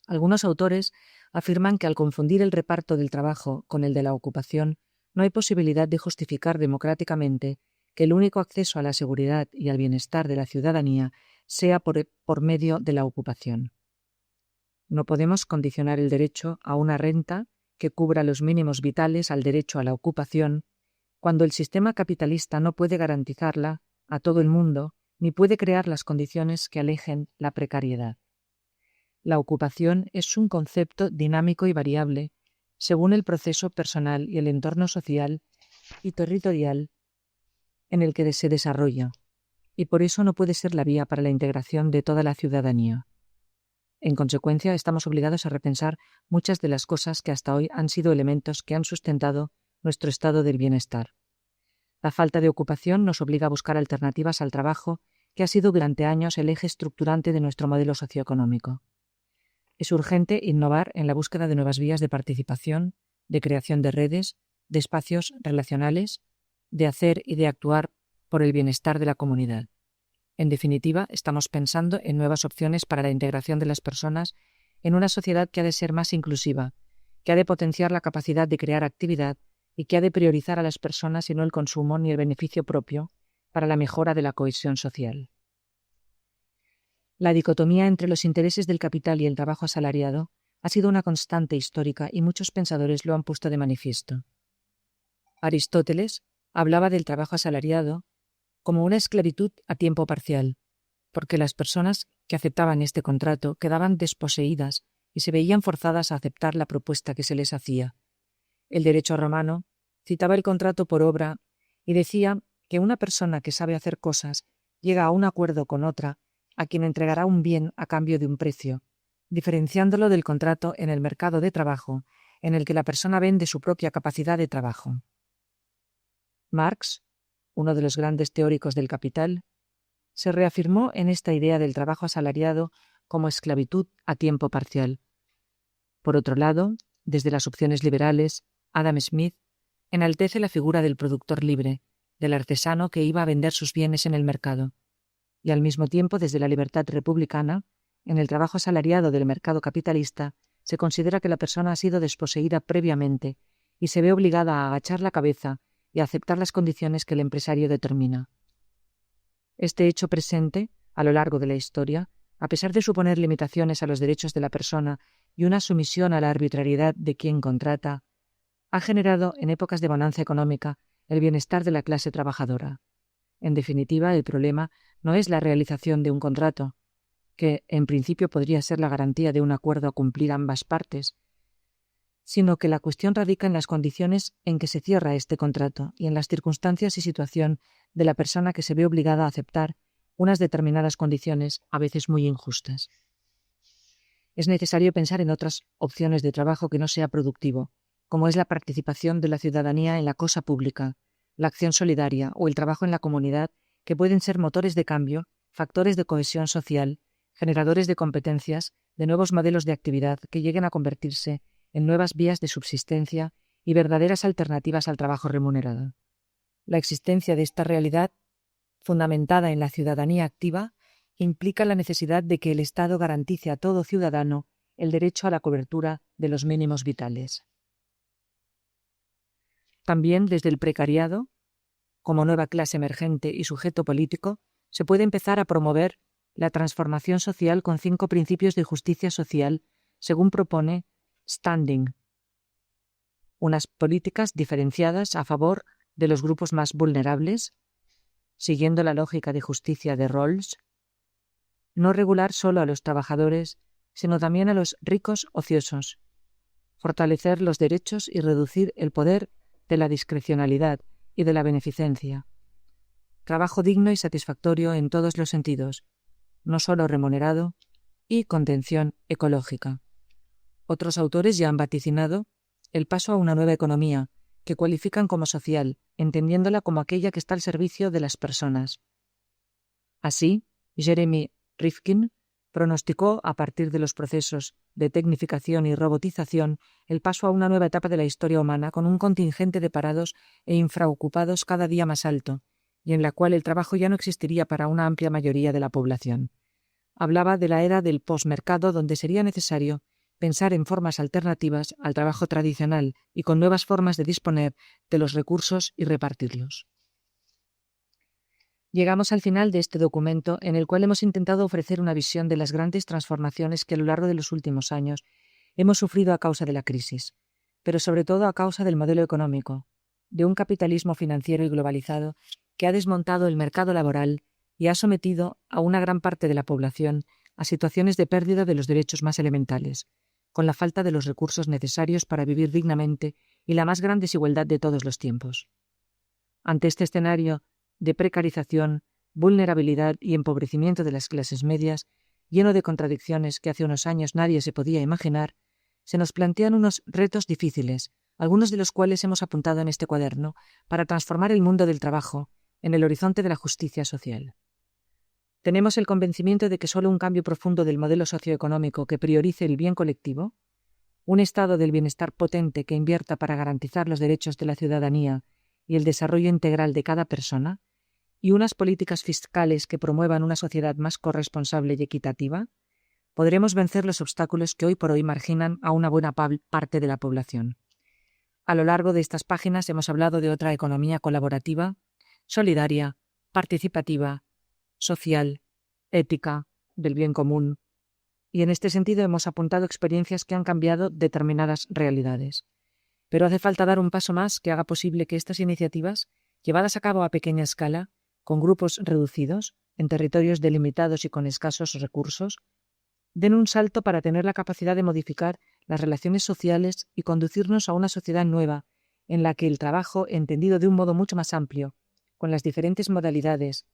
Algunos autores afirman que al confundir el reparto del trabajo con el de la ocupación, no hay posibilidad de justificar democráticamente que el único acceso a la seguridad y al bienestar de la ciudadanía sea por medio de la ocupación. No podemos condicionar el derecho a una renta que cubra los mínimos vitales al derecho a la ocupación, cuando el sistema capitalista no puede garantizarla a todo el mundo, ni puede crear las condiciones que alejen la precariedad. La ocupación es un concepto dinámico y variable, según el proceso personal y el entorno social y territorial en el que se desarrolla, y por eso no puede ser la vía para la integración de toda la ciudadanía. En consecuencia, estamos obligados a repensar muchas de las cosas que hasta hoy han sido elementos que han sustentado nuestro estado del bienestar. La falta de ocupación nos obliga a buscar alternativas al trabajo, que ha sido durante años el eje estructurante de nuestro modelo socioeconómico. Es urgente innovar en la búsqueda de nuevas vías de participación, de creación de redes, de espacios relacionales, de hacer y de actuar por el bienestar de la comunidad. En definitiva, estamos pensando en nuevas opciones para la integración de las personas en una sociedad que ha de ser más inclusiva, que ha de potenciar la capacidad de crear actividad y que ha de priorizar a las personas y no el consumo ni el beneficio propio para la mejora de la cohesión social. La dicotomía entre los intereses del capital y el trabajo asalariado ha sido una constante histórica y muchos pensadores lo han puesto de manifiesto. Aristóteles hablaba del trabajo asalariado como una esclavitud a tiempo parcial, porque las personas que aceptaban este contrato quedaban desposeídas y se veían forzadas a aceptar la propuesta que se les hacía. El derecho romano citaba el contrato por obra y decía que una persona que sabe hacer cosas llega a un acuerdo con otra a quien entregará un bien a cambio de un precio, diferenciándolo del contrato en el mercado de trabajo, en el que la persona vende su propia capacidad de trabajo. Marx, uno de los grandes teóricos del capital, se reafirmó en esta idea del trabajo asalariado como esclavitud a tiempo parcial. Por otro lado, desde las opciones liberales, Adam Smith enaltece la figura del productor libre, del artesano que iba a vender sus bienes en el mercado, y al mismo tiempo, desde la libertad republicana, en el trabajo asalariado del mercado capitalista, se considera que la persona ha sido desposeída previamente y se ve obligada a agachar la cabeza y a aceptar las condiciones que el empresario determina. Este hecho presente, a lo largo de la historia, a pesar de suponer limitaciones a los derechos de la persona y una sumisión a la arbitrariedad de quien contrata, ha generado, en épocas de bonanza económica, el bienestar de la clase trabajadora. En definitiva, el problema no es la realización de un contrato, que en principio podría ser la garantía de un acuerdo a cumplir ambas partes, sino que la cuestión radica en las condiciones en que se cierra este contrato y en las circunstancias y situación de la persona que se ve obligada a aceptar unas determinadas condiciones, a veces muy injustas. Es necesario pensar en otras opciones de trabajo que no sea productivo, como es la participación de la ciudadanía en la cosa pública, la acción solidaria o el trabajo en la comunidad, que pueden ser motores de cambio, factores de cohesión social, generadores de competencias, de nuevos modelos de actividad que lleguen a convertirse en nuevas vías de subsistencia y verdaderas alternativas al trabajo remunerado. La existencia de esta realidad, fundamentada en la ciudadanía activa, implica la necesidad de que el Estado garantice a todo ciudadano el derecho a la cobertura de los mínimos vitales. También desde el precariado, como nueva clase emergente y sujeto político, se puede empezar a promover la transformación social con 5 principios de justicia social, según propone Standing. Unas políticas diferenciadas a favor de los grupos más vulnerables, siguiendo la lógica de justicia de Rawls. No regular solo a los trabajadores, sino también a los ricos ociosos. Fortalecer los derechos y reducir el poder de la discrecionalidad y de la beneficencia. Trabajo digno y satisfactorio en todos los sentidos, no solo remunerado, y contención ecológica. Otros autores ya han vaticinado el paso a una nueva economía, que cualifican como social, entendiéndola como aquella que está al servicio de las personas. Así, Jeremy Rifkin pronosticó, a partir de los procesos de tecnificación y robotización, el paso a una nueva etapa de la historia humana con un contingente de parados e infraocupados cada día más alto, y en la cual el trabajo ya no existiría para una amplia mayoría de la población. Hablaba de la era del posmercado, donde sería necesario pensar en formas alternativas al trabajo tradicional y con nuevas formas de disponer de los recursos y repartirlos. Llegamos al final de este documento, en el cual hemos intentado ofrecer una visión de las grandes transformaciones que a lo largo de los últimos años hemos sufrido a causa de la crisis, pero sobre todo a causa del modelo económico, de un capitalismo financiero y globalizado que ha desmontado el mercado laboral y ha sometido a una gran parte de la población a situaciones de pérdida de los derechos más elementales, con la falta de los recursos necesarios para vivir dignamente y la más gran desigualdad de todos los tiempos. Ante este escenario de precarización, vulnerabilidad y empobrecimiento de las clases medias, lleno de contradicciones que hace unos años nadie se podía imaginar, se nos plantean unos retos difíciles, algunos de los cuales hemos apuntado en este cuaderno, para transformar el mundo del trabajo en el horizonte de la justicia social. Tenemos el convencimiento de que solo un cambio profundo del modelo socioeconómico que priorice el bien colectivo, un estado del bienestar potente que invierta para garantizar los derechos de la ciudadanía y el desarrollo integral de cada persona, y unas políticas fiscales que promuevan una sociedad más corresponsable y equitativa, podremos vencer los obstáculos que hoy por hoy marginan a una buena parte de la población. A lo largo de estas páginas hemos hablado de otra economía colaborativa, solidaria, participativa, social, ética, del bien común, y en este sentido hemos apuntado experiencias que han cambiado determinadas realidades. Pero hace falta dar un paso más que haga posible que estas iniciativas, llevadas a cabo a pequeña escala, con grupos reducidos, en territorios delimitados y con escasos recursos, den un salto para tener la capacidad de modificar las relaciones sociales y conducirnos a una sociedad nueva, en la que el trabajo, entendido de un modo mucho más amplio, con las diferentes modalidades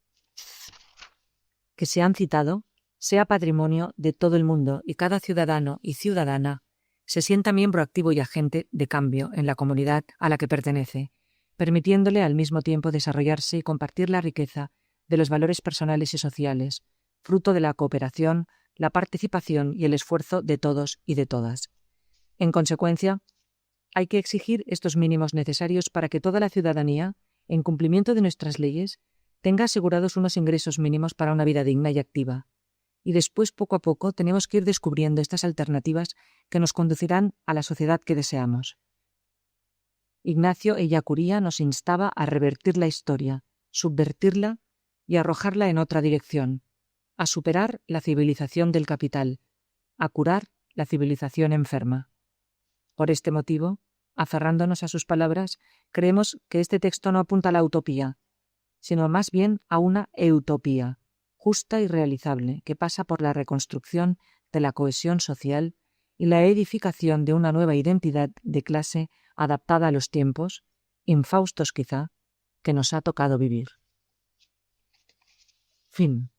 que se han citado, sea patrimonio de todo el mundo y cada ciudadano y ciudadana se sienta miembro activo y agente de cambio en la comunidad a la que pertenece, permitiéndole al mismo tiempo desarrollarse y compartir la riqueza de los valores personales y sociales, fruto de la cooperación, la participación y el esfuerzo de todos y de todas. En consecuencia, hay que exigir estos mínimos necesarios para que toda la ciudadanía, en cumplimiento de nuestras leyes, tenga asegurados unos ingresos mínimos para una vida digna y activa. Y después, poco a poco, tenemos que ir descubriendo estas alternativas que nos conducirán a la sociedad que deseamos. Ignacio Ellacuría nos instaba a revertir la historia, subvertirla y arrojarla en otra dirección, a superar la civilización del capital, a curar la civilización enferma. Por este motivo, aferrándonos a sus palabras, creemos que este texto no apunta a la utopía, sino más bien a una eutopía, justa y realizable, que pasa por la reconstrucción de la cohesión social y la edificación de una nueva identidad de clase adaptada a los tiempos, infaustos quizá, que nos ha tocado vivir. Fin.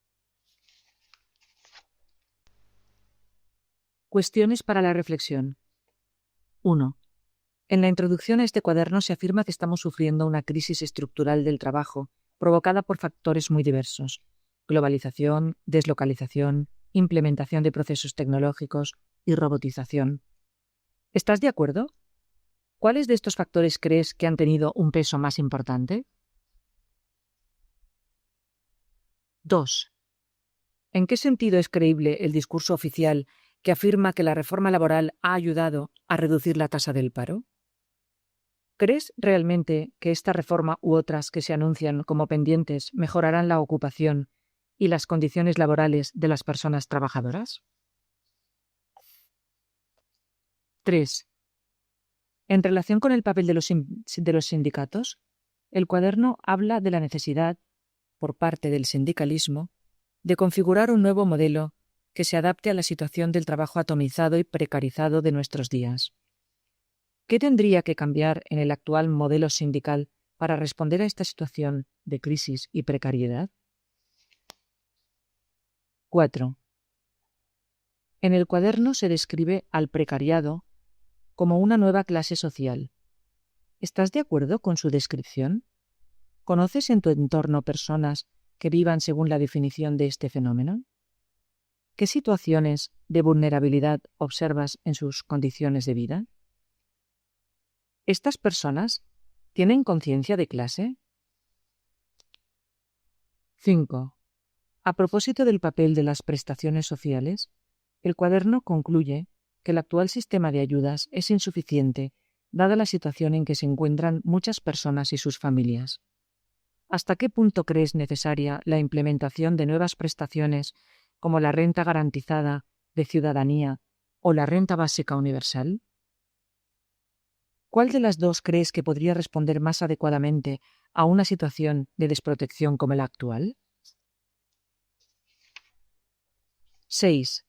Cuestiones para la reflexión. 1. En la introducción a este cuaderno se afirma que estamos sufriendo una crisis estructural del trabajo provocada por factores muy diversos: globalización, deslocalización, implementación de procesos tecnológicos y robotización. ¿Estás de acuerdo? ¿Cuáles de estos factores crees que han tenido un peso más importante? 2. ¿En qué sentido es creíble el discurso oficial que afirma que la reforma laboral ha ayudado a reducir la tasa del paro? ¿Crees realmente que esta reforma u otras que se anuncian como pendientes mejorarán la ocupación y las condiciones laborales de las personas trabajadoras? 3. En relación con el papel de los sindicatos, el cuaderno habla de la necesidad, por parte del sindicalismo, de configurar un nuevo modelo que se adapte a la situación del trabajo atomizado y precarizado de nuestros días. ¿Qué tendría que cambiar en el actual modelo sindical para responder a esta situación de crisis y precariedad? 4. En el cuaderno se describe al precariado como una nueva clase social. ¿Estás de acuerdo con su descripción? ¿Conoces en tu entorno personas que vivan según la definición de este fenómeno? ¿Qué situaciones de vulnerabilidad observas en sus condiciones de vida? ¿Estas personas tienen conciencia de clase? 5. A propósito del papel de las prestaciones sociales, el cuaderno concluye que el actual sistema de ayudas es insuficiente, dada la situación en que se encuentran muchas personas y sus familias. ¿Hasta qué punto crees necesaria la implementación de nuevas prestaciones como la renta garantizada de ciudadanía o la renta básica universal? ¿Cuál de las dos crees que podría responder más adecuadamente a una situación de desprotección como la actual? 6.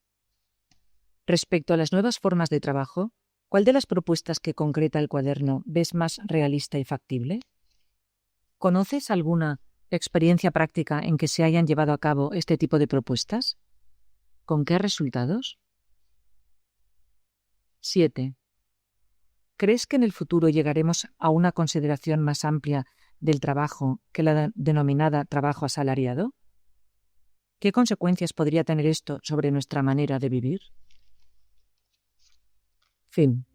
Respecto a las nuevas formas de trabajo, ¿cuál de las propuestas que concreta el cuaderno ves más realista y factible? ¿Conoces alguna experiencia práctica en que se hayan llevado a cabo este tipo de propuestas? ¿Con qué resultados? 7. ¿Crees que en el futuro llegaremos a una consideración más amplia del trabajo que la denominada trabajo asalariado? ¿Qué consecuencias podría tener esto sobre nuestra manera de vivir? Fin.